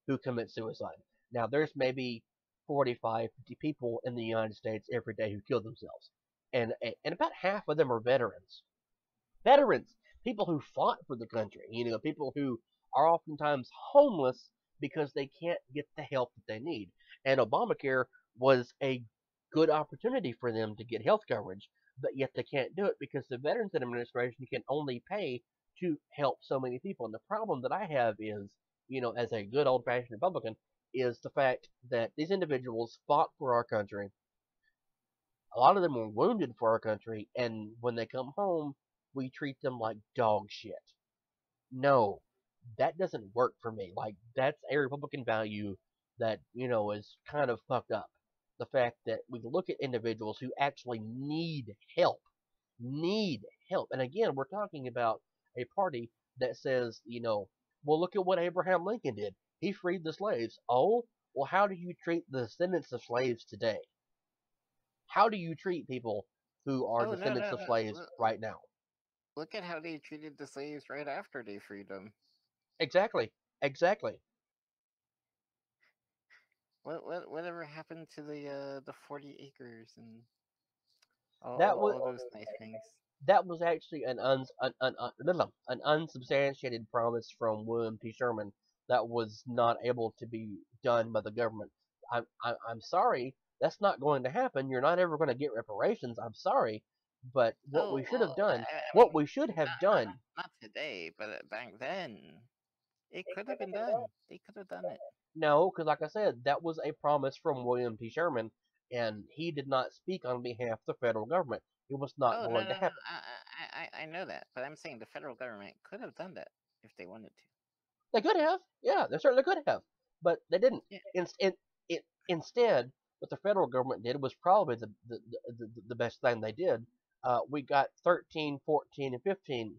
who commit suicide. Now, there's maybe 45, 50 people in the United States every day who kill themselves, and about half of them are veterans. Veterans, people who fought for the country. People who are oftentimes homeless because they can't get the help that they need. And Obamacare was a good opportunity for them to get health coverage, but yet they can't do it because the Veterans Administration can only pay to help so many people. And the problem that I have is, as a good old fashioned Republican, is the fact that these individuals fought for our country. A lot of them were wounded for our country, and when they come home, we treat them like dog shit. No, that doesn't work for me. Like, that's a Republican value that, is kind of fucked up. The fact that we look at individuals who actually help, need help. And again, we're talking about a party that says, well, look at what Abraham Lincoln did. He freed the slaves. Oh, well, how do you treat the descendants of slaves today? How do you treat people who are Oh no descendants no of no! slaves right now? Look at how they treated the slaves right after they freed them. Exactly. Exactly. Whatever happened to the 40 acres and That was all those nice things? that was actually an unsubstantiated promise from William T. Sherman that was not able to be done by the government. I'm sorry, that's not going to happen. You're not ever going to get reparations. I'm sorry, but Oh well, I what mean, we should have done. not today, but back then, it could have been done. They could have done it. No, because like I said, that was a promise from William T. Sherman, and he did not speak on behalf of the federal government. It was not Oh going to no! happen. I know that, but I'm saying the federal government could have done that if they wanted to. They could have, yeah, they certainly could have, but they didn't. Yeah. Instead, what the federal government did was probably the best thing they did. We got 13, 14, and 15,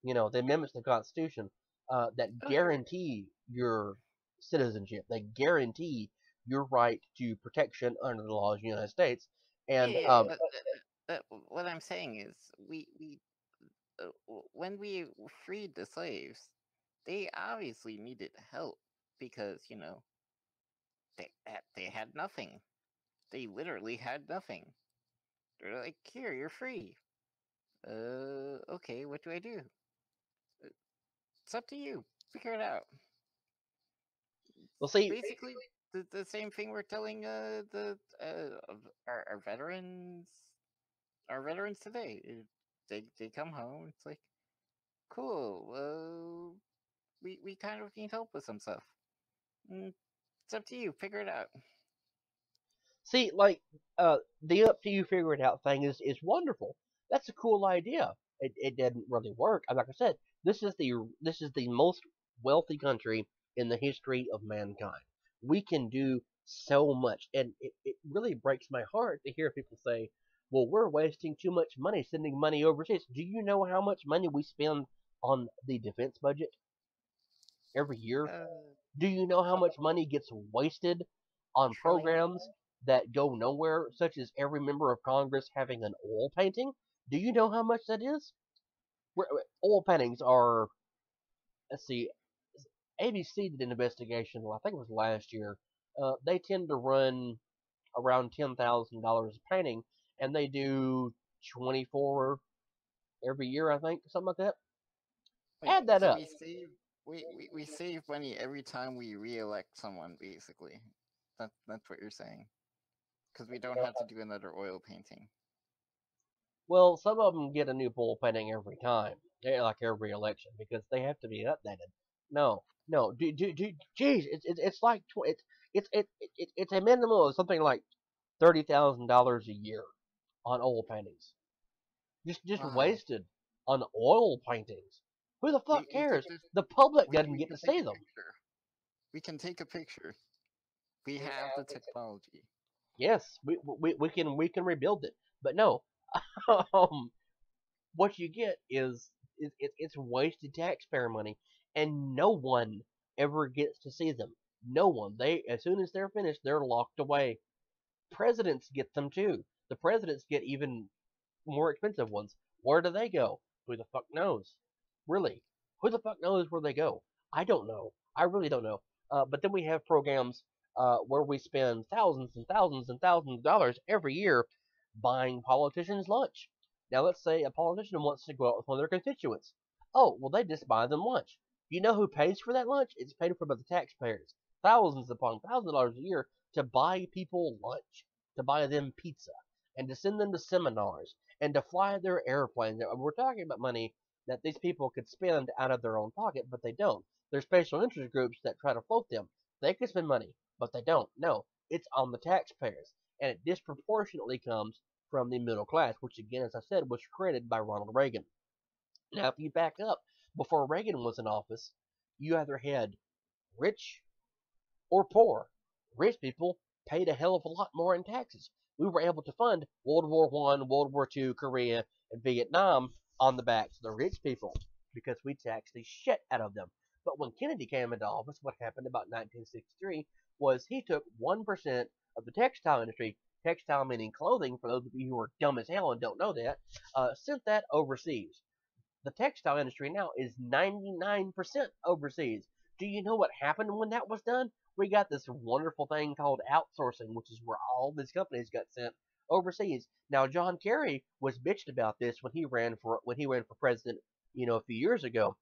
the amendments to the Constitution. that Oh, sure. guarantee your citizenship. They guarantee your right to protection under the laws of the United States. And Yeah, but what I'm saying is, when we freed the slaves, they obviously needed help because they had nothing. They literally had nothing. They're like, here, you're free. Okay, what do I do? It's up to you. Figure it out. we'll see. Basically, the same thing we're telling our veterans, today. They come home. It's like, cool. We kind of need help with some stuff. Mm, it's up to you. Figure it out. See, like the up to you figure it out thing is wonderful. That's a cool idea. It didn't really work. Like I said, this is the most wealthy country in the history of mankind. We can do so much, and it really breaks my heart to hear people say, "Well, we're wasting too much money sending money overseas." Do you know how much money we spend on the defense budget every year? Uh, Do you know how much money gets wasted on trillion. programs that go nowhere, such as every member of Congress having an oil painting? Do you know how much that is? Oil paintings are, let's see, ABC did an investigation, well, I think it was last year. They tend to run around $10,000 a painting, and they do 24 every year, I think, something like that. Wait, Add that so up. we save money every time we re-elect someone, basically. That's what you're saying. Because we don't have to do another oil painting. Well, some of them get a new bull painting every time, like every election, because they have to be updated. No, no, geez, it's like it's a minimum of something like $30,000 a year on oil paintings, just Wow. wasted on oil paintings. Who the fuck We could cares? just The public doesn't we get to can take see a them. picture. We can take a picture. We have the technology. Yes, we can rebuild it, but no, um, what you get is it's wasted taxpayer money, and no one ever gets to see them. No one. They as soon as they're finished, they're locked away. Presidents get them too. The presidents get even more expensive ones. Where do they go? Who the fuck knows? Really? Who the fuck knows where they go? I don't know. I really don't know. But then we have programs where we spend thousands and thousands and thousands of dollars every year buying politicians lunch. Now, let's say a politician wants to go out with one of their constituents. Oh, well, they just buy them lunch. You know who pays for that lunch? It's paid for by the taxpayers. Thousands upon thousands of dollars a year to buy people lunch, to buy them pizza, and to send them to seminars, and to fly their airplanes. We're talking about money that these people could spend out of their own pocket, but they don't. There's special interest groups that try to float them. They could spend money, but they don't. No, it's on the taxpayers, and it disproportionately comes from the middle class, which again, as I said, was created by Ronald Reagan. Now, if you back up, before Reagan was in office, you either had rich or poor. Rich people paid a hell of a lot more in taxes. We were able to fund World War One, World War Two, Korea, and Vietnam on the backs of the rich people because we taxed the shit out of them. But when Kennedy came into office, what happened about 1963 was he took 1% of the textile industry, textile meaning clothing, for those of you who are dumb as hell and don't know that, sent that overseas. The textile industry now is 99% overseas. Do you know what happened when that was done? We got this wonderful thing called outsourcing, which is where all these companies got sent overseas. Now, John Kerry was bitched about this when he ran for president, a few years ago,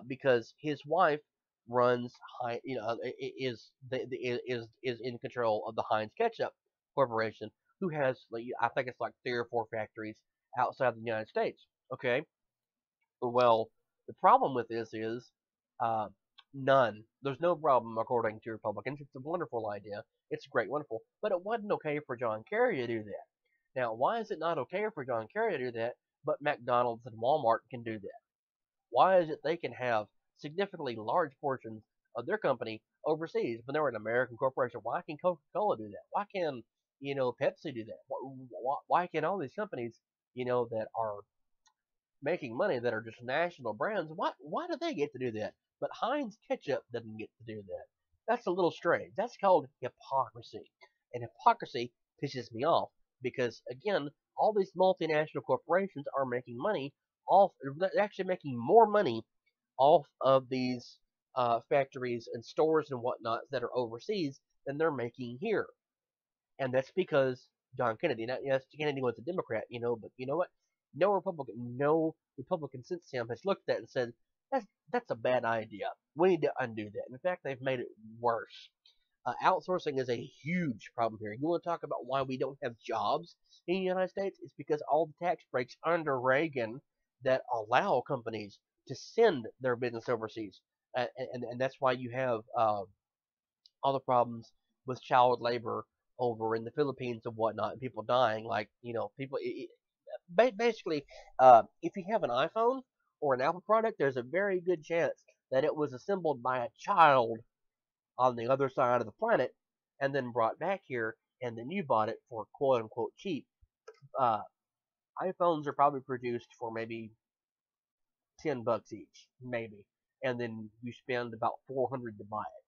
because his wife runs high, is in control of the Heinz Ketchup Corporation, who has, like, I think it's like 3 or 4 factories outside the United States. Okay, well, the problem with this is uh, none. There's no problem, according to Republicans. It's a wonderful idea. It's great, wonderful. But it wasn't okay for John Kerry to do that. Now, why is it not okay for John Kerry to do that, but McDonald's and Walmart can do that? Why is it they can have significantly large portions of their company overseas when they're an American corporation? Why can Coca-Cola do that? Why can, Pepsi do that? Why can all these companies, that are making money that are just national brands, why do they get to do that? but Heinz ketchup doesn't get to do that. That's a little strange. That's called hypocrisy. And hypocrisy pisses me off because, again, all these multinational corporations are making money off, they're actually making more money off of these factories and stores and whatnot that are overseas than they're making here. And that's because John Kennedy. Now, yes, Kennedy was a Democrat, but you know what? No Republican since him has looked at it and said that's a bad idea. We need to undo that. In fact, they've made it worse. Outsourcing is a huge problem here. You want to talk about why we don't have jobs in the United States? It's because all the tax breaks under Reagan that allow companies to send their business overseas, and that's why you have all the problems with child labor over in the Philippines and whatnot, and people dying. Like people. Basically, if you have an iPhone or an Apple product, there's a very good chance that it was assembled by a child on the other side of the planet and then brought back here, and then you bought it for quote unquote cheap. Uh, iPhones are probably produced for maybe $10 each, maybe, and then you spend about 400 to buy it.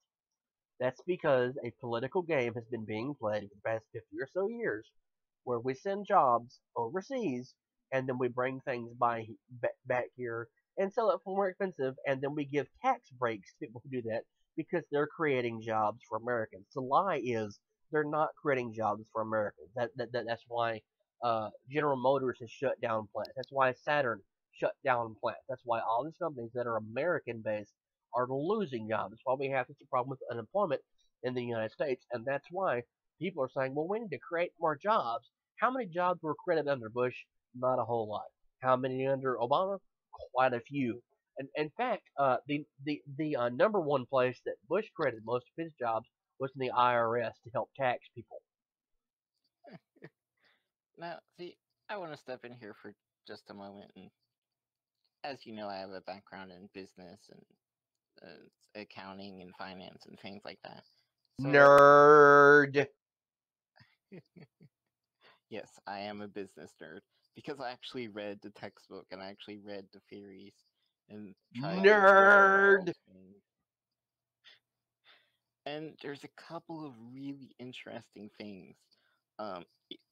That's because a political game has been being played for the past 50 or so years, where we send jobs overseas and then we bring things back here and sell it for more expensive, and then we give tax breaks to people who do that because they're creating jobs for Americans. The lie is they're not creating jobs for Americans. That's why General Motors has shut down plants. That's why Saturn shut down plants. That's why all these companies that are American based are losing jobs. That's why we have such a problem with unemployment in the United States, and that's why people are saying, well, we need to create more jobs. How many jobs were created under Bush? Not a whole lot. How many under Obama? Quite a few. And in fact, the number one place that Bush created most of his jobs was in the IRS to help tax people. Now, see, I want to step in here for just a moment, and as you know, I have a background in business and accounting and finance and things like that. So, Nerd. yes, I am a business nerd because I actually read the textbook and I actually read the theories and tried to explore all Nerd. things. And there's a couple of really interesting things.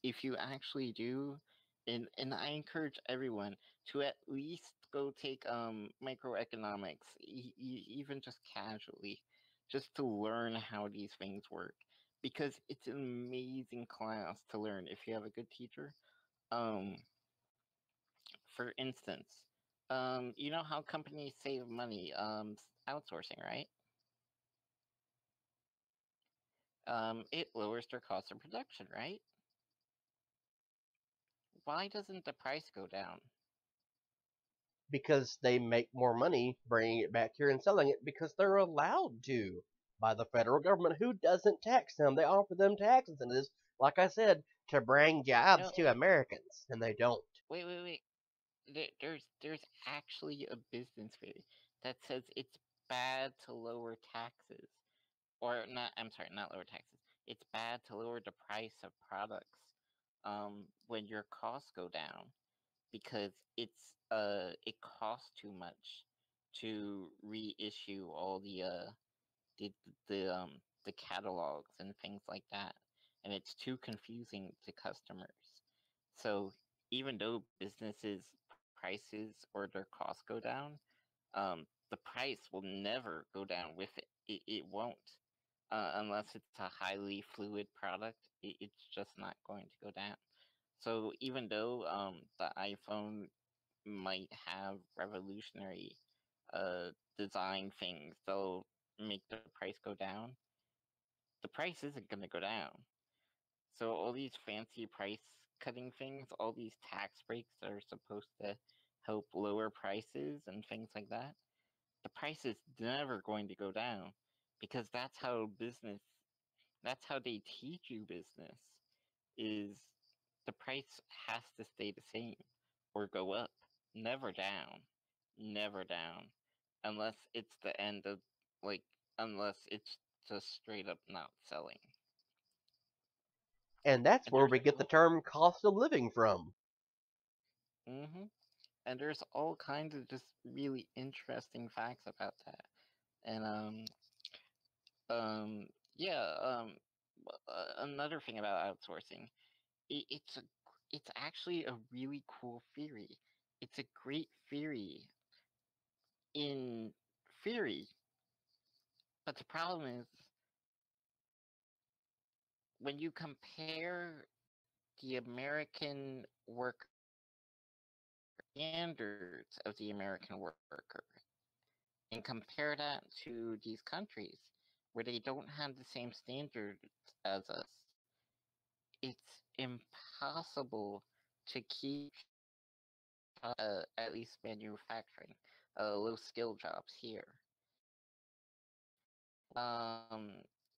If you actually do, and I encourage everyone to at least go take microeconomics, even just casually, just to learn how these things work, because it's an amazing class to learn if you have a good teacher. Um, for instance, you know how companies save money outsourcing, right? It lowers their cost of production, right? Why doesn't the price go down? Because they make more money bringing it back here and selling it because they're allowed to by the federal government who doesn't tax them. They offer them tax incentives, like I said, to bring jobs No, to Americans, and they don't. wait. There's actually a business theory that says it's bad to lower taxes, or not. I'm sorry, not lower taxes. It's bad to lower the price of products, when your costs go down because it costs too much to reissue all the the um the catalogs and things like that, and it's too confusing to customers. So even though businesses prices or their costs go down, the price will never go down with it. It won't, unless it's a highly fluid product. It's just not going to go down. So even though the iPhone might have revolutionary design things that'll make the price go down, the price isn't going to go down. So all these fancy price cutting things, all these tax breaks that are supposed to help lower prices and things like that, the price is never going to go down because that's how they teach you business is the price has to stay the same or go up, never down, never down, unless it's the end of like unless it's just straight up not selling. And that's And where there's we get the term cost of living from. and there's all kinds of just really interesting facts about that. And um, yeah. Another thing about outsourcing, it, it's a, it's actually a really cool theory. It's a great theory in theory, but the problem is when you compare the American worker standards of the American worker and compare that to these countries where they don't have the same standards as us, it's impossible to keep at least manufacturing low skill jobs here.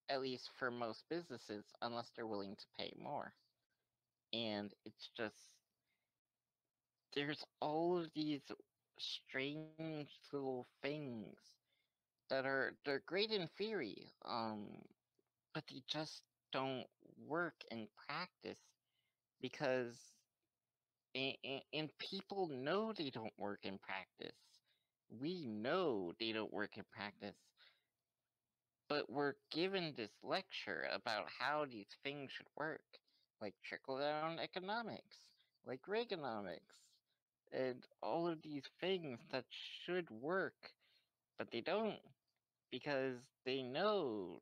At least for most businesses, unless they're willing to pay more. And it's just there's all of these strange little things that they're great in theory, but they just don't work in practice because and people know they don't work in practice. We know they don't work in practice, but we're given this lecture about how these things should work, like trickle down economics, like Reaganomics, and all of these things that should work, but they don't because they know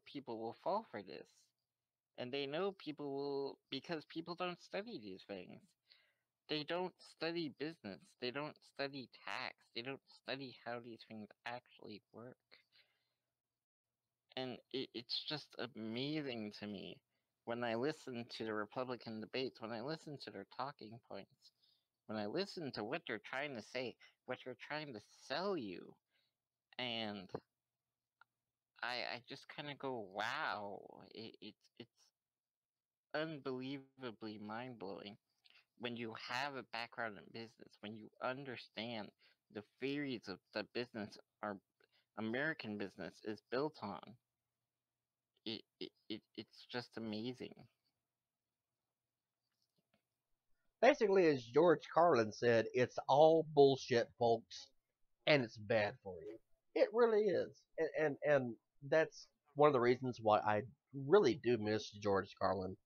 people will fall for this. And they know people will because people don't study these things. They don't study business. They don't study tax. They don't study how these things actually work. And it's just amazing to me when I listen to the Republican debates, when I listen to their talking points, when I listen to what they're trying to say, what they're trying to sell you, and I just kind of go, wow, it's unbelievably mind blowing when you have a background in business, when you understand the theories of the business our American business is built on. It's just amazing. Basically, as George Carlin said, it's all bullshit, folks, and it's bad for you. It really is, and that's one of the reasons why I really do miss George Carlin.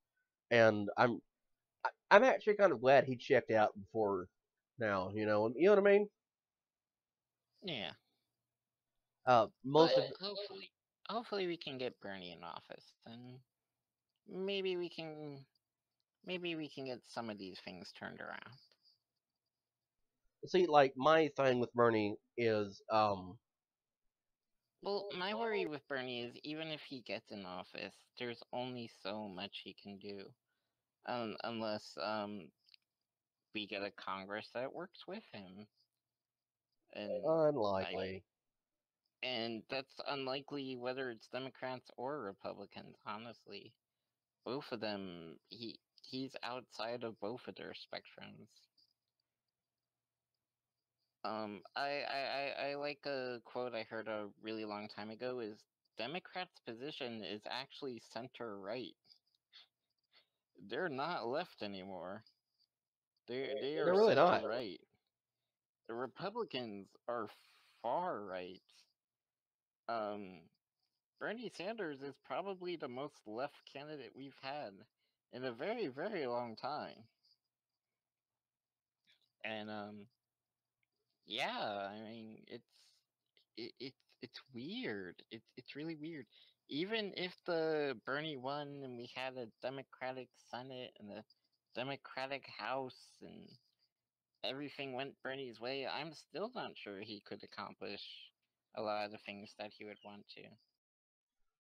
And I'm actually kind of glad he checked out before now. You know what I mean. Yeah, Most but of hopefully we can get Bernie in office, and maybe we can maybe we can get some of these things turned around. see, like my thing with Bernie is, Well, my worry with Bernie is even if he gets in office, there's only so much he can do, unless we get a Congress that works with him, and I unlikely. and that's unlikely whether it's Democrats or Republicans. Honestly, both of them, he's outside of both of their spectrums. I like a quote I heard a really long time ago is Democrats' position is actually center right. They're not left anymore. They They're are really center not. right. The Republicans are far right. Um, Bernie Sanders is probably the most left candidate we've had in a very, very long time. And yeah, I mean it's weird. It's really weird. Even if the Bernie won and we had a Democratic Senate and a Democratic House and everything went Bernie's way, I'm still not sure he could accomplish a lot of the things that he would want to.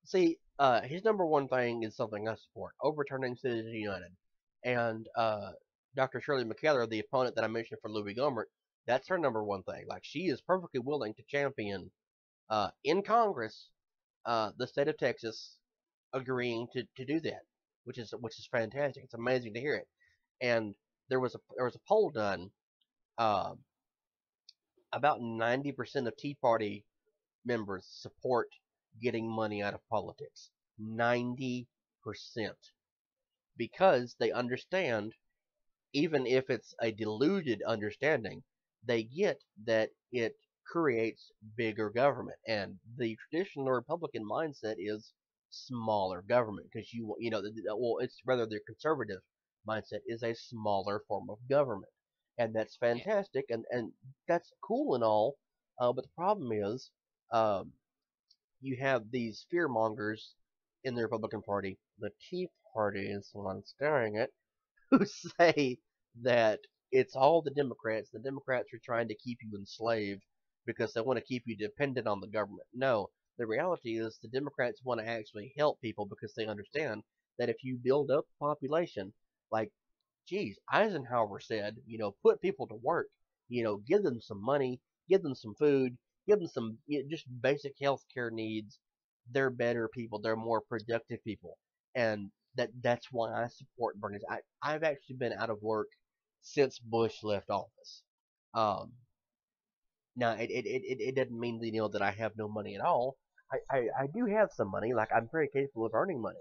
See, his number one thing is something I support: overturning Citizens United. And Dr. Shirley McKellar, the opponent that I mentioned for Louis Gohmert, that's her number one thing. Like she is perfectly willing to champion in Congress the state of Texas agreeing to do that, which is fantastic. It's amazing to hear it. And there was a poll done. Uh, about 90% of Tea Party members support getting money out of politics. 90%. Because they understand, even if it's a diluted understanding, they get that it creates bigger government. And the traditional Republican mindset is smaller government because well, it's rather the conservative mindset is a smaller form of government, and that's Yeah. fantastic, and that's cool and all. But the problem is, um, you have these fear mongers in the Republican Party. The Tea Party is the one staring at, who say that it's all the Democrats. The Democrats are trying to keep you enslaved because they want to keep you dependent on the government. No, the reality is the Democrats want to actually help people because they understand that if you build up the population, like, geez, Eisenhower said, put people to work, give them some money, give them some food, give them some just basic health care needs. They're better people. They're more productive people, and that's why I support Bernie. I've actually been out of work since Bush left office. Um, Now it doesn't mean that I have no money at all. I do have some money. Like, I'm very capable of earning money.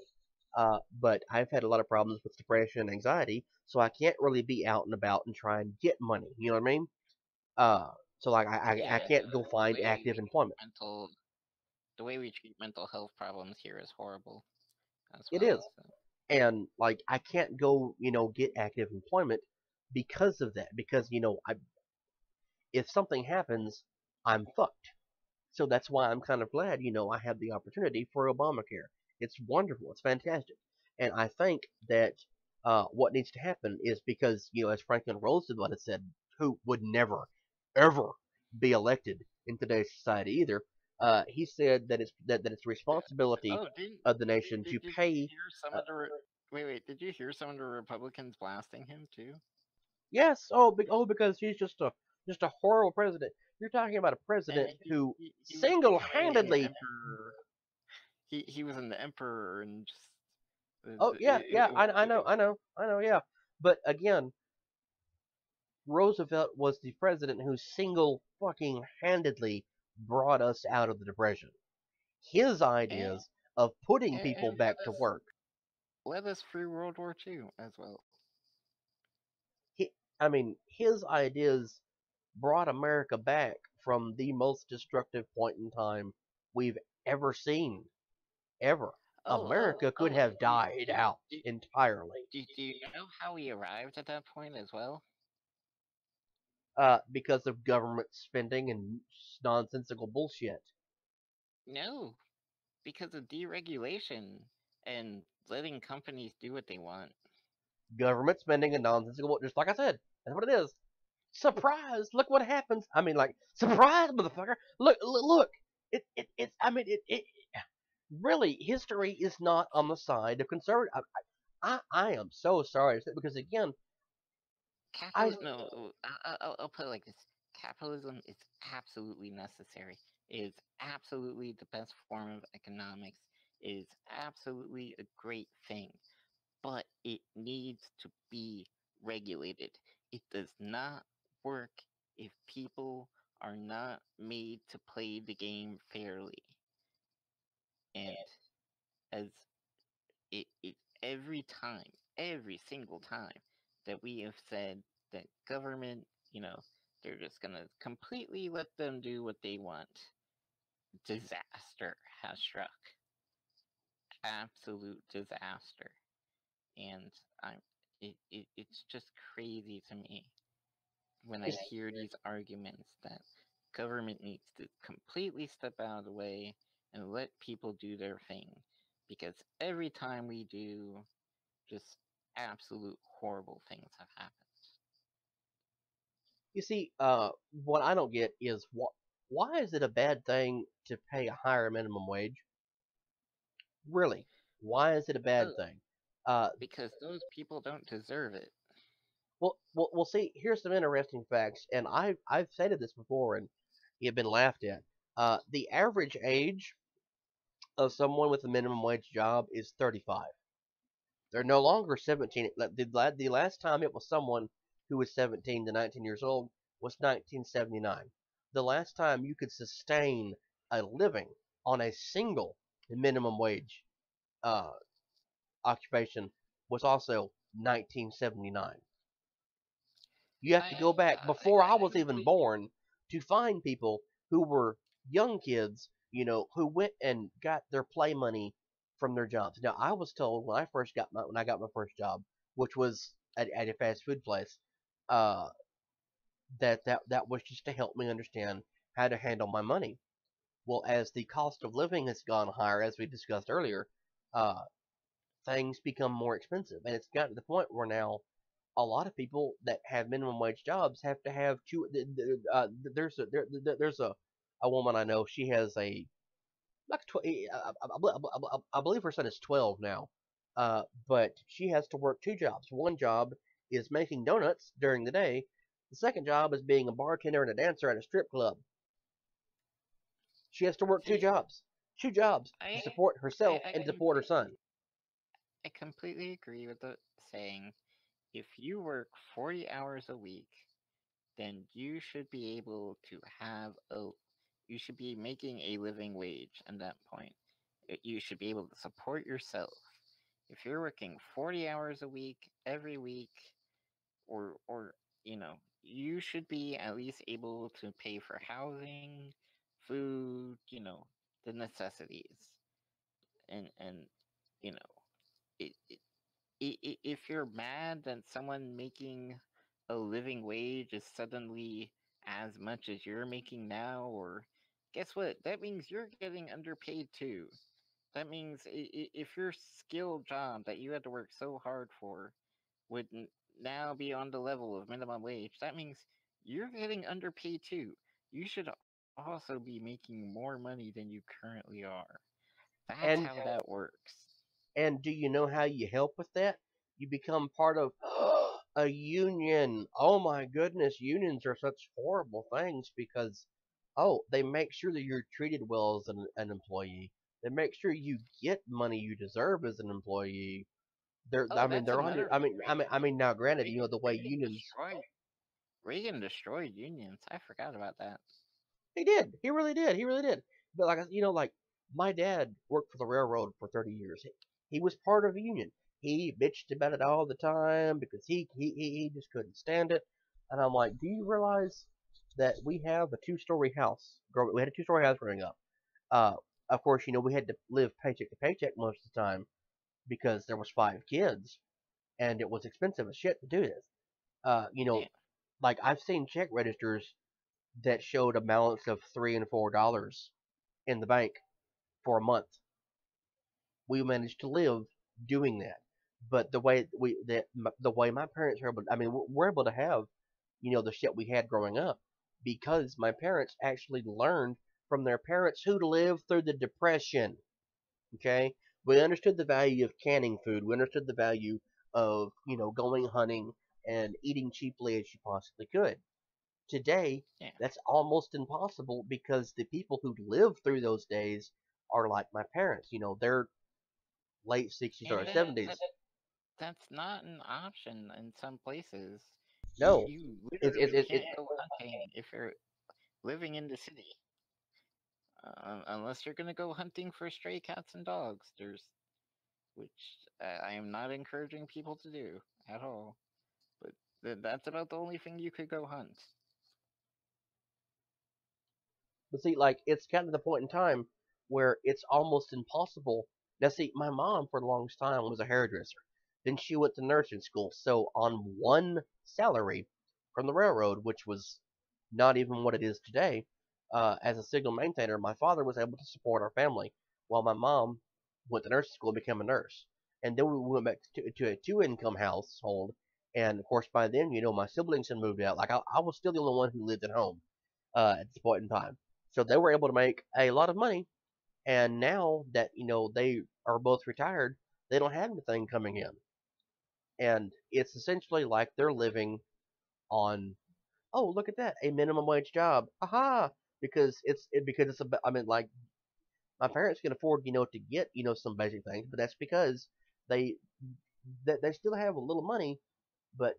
But I've had a lot of problems with depression and anxiety, so I can't really be out and about and try and get money. You know what I mean? Uh, so like I Yeah. can't go The find way we active treat employment. the way we treat mental health problems here is horrible as It well. is, So and like I can't go get active employment because of that. Because if something happens, I'm fucked. So that's why I'm kind of glad, I have the opportunity for Obamacare. It's wonderful. It's fantastic. And I think that what needs to happen is because, as Franklin Roosevelt had said, who would never, ever be elected in today's society either, he said that it's the responsibility oh, didn't of the nation to did you pay. hear some Uh, of the wait, did you hear some of the Republicans blasting him too? yes, because he's just a horrible president. You're talking about a And president who he was becoming an single-handedly. emperor. He was an emperor and just Oh yeah, yeah, I know, yeah. But again, Roosevelt was the president who single fucking handedly brought us out of the Depression. His and, ideas of putting people and back to work, led us through World War II as well. I mean, his ideas brought America back from the most destructive point in time we've ever seen, ever. America could have Do, died out entirely do you know how we arrived at that point as well? because of government spending and nonsensical bullshit. No, because of deregulation and letting companies do what they want. Government spending and nonsensical, just like I said, that's what it is. Surprise! Look what happens. I mean, like, surprise, motherfucker! Look. It's. I mean, really, history is not on the side of conservative. I am so sorry because again, I Capitalism. No, I'll put it like this: capitalism is absolutely necessary. It is absolutely the best form of economics. It is absolutely a great thing, but it needs to be regulated. It does not work if people are not made to play the game fairly. And as it every single time that we have said that government, they're just gonna completely let them do what they want, disaster has struck. Absolute disaster. And I'm it's just crazy to me when I hear these arguments that government needs to completely step out of the way and let people do their thing. Because every time we do, just absolute horrible things have happened. you see, what I don't get is why is it a bad thing to pay a higher minimum wage? Really, why is it a bad Oh, thing? because those people don't deserve it. Well. See, here's some interesting facts, and I've stated this before, and you've been laughed at. The average age of someone with a minimum wage job is 35. They're no longer 17. The last time it was someone who was 17 to 19 years old was 1979. The last time you could sustain a living on a single minimum wage uh, occupation was also 1979. You have to go back before I was even born to find people who were young kids, who went and got their play money from their jobs. Now, I was told when I got my first job, which was at a fast food place, uh, that was just to help me understand how to handle my money. Well, as the cost of living has gone higher, as we discussed earlier, uh, things become more expensive, and it's gotten to the point where now a lot of people that have minimum wage jobs have to have two. There's a woman I know. She has a like I believe her son is 12 now, but she has to work two jobs. One job is making donuts during the day. The second job is being a bartender and a dancer at a strip club. She has to work See, two jobs to I, support I, herself I and support her son. completely agree with the saying. If you work 40 hours a week, then you should be able to you should be making a living wage at that point. You should be able to support yourself. If you're working 40 hours a week, every week, or, you should be at least able to pay for housing, food, the necessities. And, you know, it, if you're mad that someone making a living wage is suddenly as much as you're making now, or guess what? That means you're getting underpaid too. That means if your skilled job that you had to work so hard for would now be on the level of minimum wage, that means you're getting underpaid too. You should also be making more money than you currently are. That's how And that works. And do you know how you help with that? You become part of a union. Oh my goodness, unions are such horrible things because, oh, they make sure that you're treated well as an employee. They make sure you get money you deserve as an employee. Oh, that's they're on your. another thing. Now, granted, Reagan, the way Reagan unions. destroyed Reagan destroyed unions. I forgot about that. He did. He really did. He really did. But like my dad worked for the railroad for 30 years. He was part of a union. He bitched about it all the time because he just couldn't stand it. And I'm like, do you realize that we have a two-story house? We had a two-story house growing up. Uh, of course, we had to live paycheck to paycheck most of the time because there was 5 kids and it was expensive as shit to do this. Uh, you Yeah, know, like I've seen check registers that showed a balance of $3 and $4 in the bank for a month. We managed to live doing that. But the way my parents were able, we're able to have, the shit we had growing up because my parents actually learned from their parents who lived through the depression. Okay, we understood the value of canning food. We understood the value of going hunting and eating cheaply as you possibly could. Today, yeah. that's almost impossible because the people who lived through those days are like my parents. They're late 60s or And 70s. that's not an option in some places. No, You it's literally can't go hunting if you're living in the city, unless you're gonna go hunting for stray cats and dogs. Which I am not encouraging people to do at all. But that's about the only thing you could go hunt. but see, like it's gotten to the point in time where it's almost impossible. Now, see, my mom for the longest time was a hairdresser. Then she went to nursing school. So on one salary from the railroad, which was not even what it is today, as a signal maintainer, my father was able to support our family while my mom went to nursing school and became a nurse. And then we went back to a two-income household. And of course, by then, my siblings had moved out. Like I was still the only one who lived at home at this point in time. So they were able to make a lot of money. And now that they are both retired, they don't have anything coming in, and it's essentially like they're living on, oh, look at that, a minimum wage job, aha, because it's a, like my parents can afford to get some basic things, but that's because they they still have a little money. But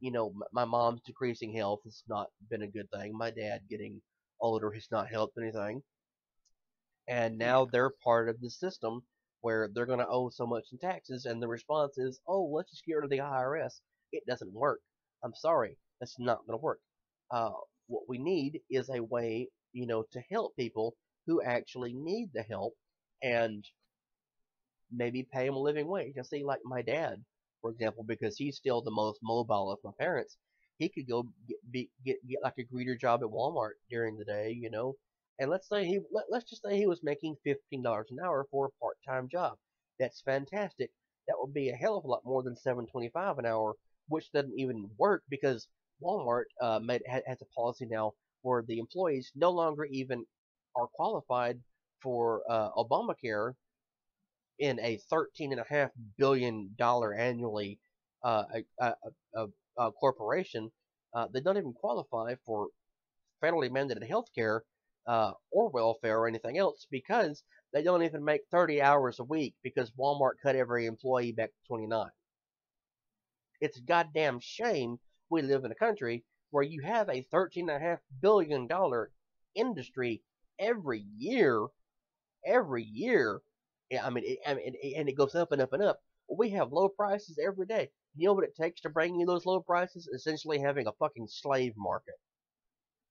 my mom's decreasing health has not been a good thing. My dad getting older has not helped anything, and now Yeah, they're part of the system where they're going to owe so much in taxes, and the response is, oh, let's just get rid of the IRS. It doesn't work. I'm sorry, that's not going to work. uh, what we need is a way. to help people who actually need the help, and maybe pay them a living wage. I see, like my dad, for example, because he's still the most mobile of my parents. He could go get like a greeter job at Walmart during the day, and let's just say he was making $15 an hour for a part-time job. That's fantastic. That would be a hell of a lot more than 7.25 an hour, which doesn't even work because Walmart has a policy now where the employees no longer even are qualified for Obamacare in a $13.5 billion annually uh, uh, uh, corporation. They don't even qualify for federally mandated health care or welfare or anything else because they don't even make 30 hours a week because Walmart cut every employee back to 29. It's a goddamn shame we live in a country where you have a $13.5 billion industry every year every year. Yeah, and it goes up and up and up. We have low prices every day. You know what it takes to bring you those low prices? Essentially having a fucking slave market.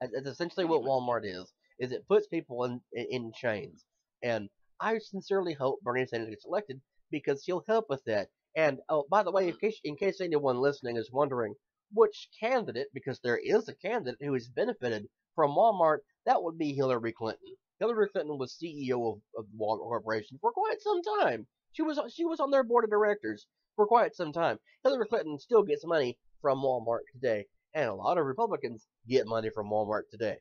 That's essentially Pretty what much. Walmart is. Is it puts people in chains. And I sincerely hope Bernie Sanders gets elected because he'll help with that. And oh, by the way, in case anyone listening is wondering which candidate, because there is a candidate who has benefited from Walmart, that would be Hillary Clinton. Hillary Clinton was CEO of the Walmart Corporation for quite some time. She was on their board of directors for quite some time. Hillary Clinton still gets money from Walmart today, and a lot of Republicans get money from Walmart today.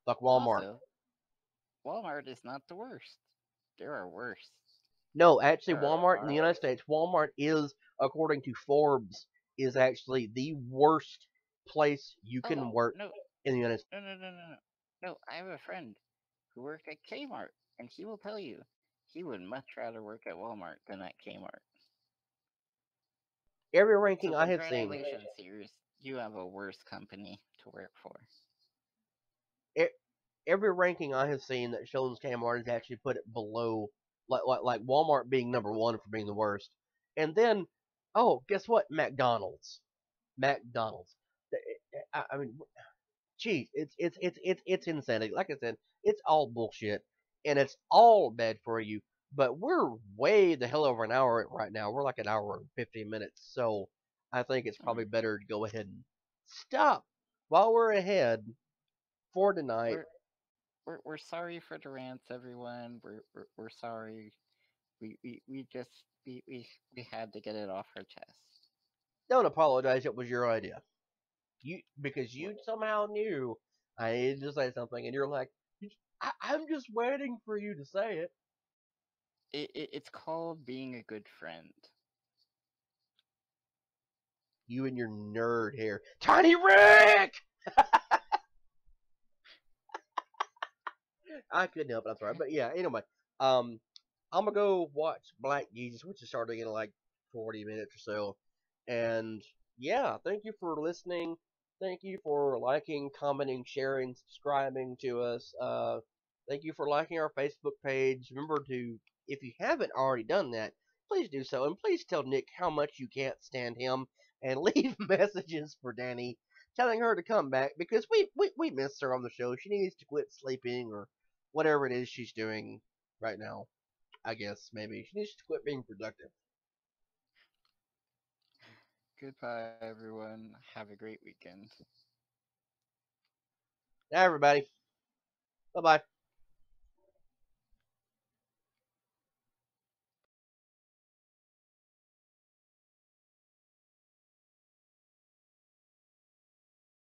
Fuck Walmart. Also, Walmart is not the worst. There are worse. No, actually, There are Walmart in the far United worse. States, Walmart is, according to Forbes, is actually the worst place you Oh can work no, in the United States. no, no, no, no, no. No, I have a friend who worked at Kmart, and he will tell you he would much rather work at Walmart than at Kmart. Every So ranking I have seen, congratulations, Sears. You have a worse company to work for. e- every ranking I have seen that shows Kmart has actually put it below, like Walmart being number one for being the worst. And then, oh, guess what? McDonald's. I mean, geez, it's insanity. Like I said, it's all bullshit, and it's all bad for you. But we're way the hell over an hour right now. We're like an hour and 15 minutes. So I think it's Mm. probably better to go ahead and stop while we're ahead for tonight. We're we're sorry for the rants, everyone. We're sorry. We just we had to get it off our chest. Don't apologize. It was your idea. Because you somehow knew I needed to say something, and you're like, I'm just waiting for you to say it. It's called being a good friend. You and your nerd hair, Tiny Rick. I couldn't help it. I'm sorry, but yeah. Anyway, um, I'm gonna go watch Black Jesus, which is starting in like 40 minutes or so. And yeah, thank you for listening. Thank you for liking, commenting, sharing, subscribing to us. Thank you for liking our Facebook page. Remember to, if you haven't already done that, please do so. And please tell Nick how much you can't stand him and leave messages for Danny telling her to come back because we miss her on the show. She needs to quit sleeping or whatever it is she's doing right now. I guess maybe she needs to quit being productive. Goodbye, everyone. Have a great weekend. Now, everybody, bye bye.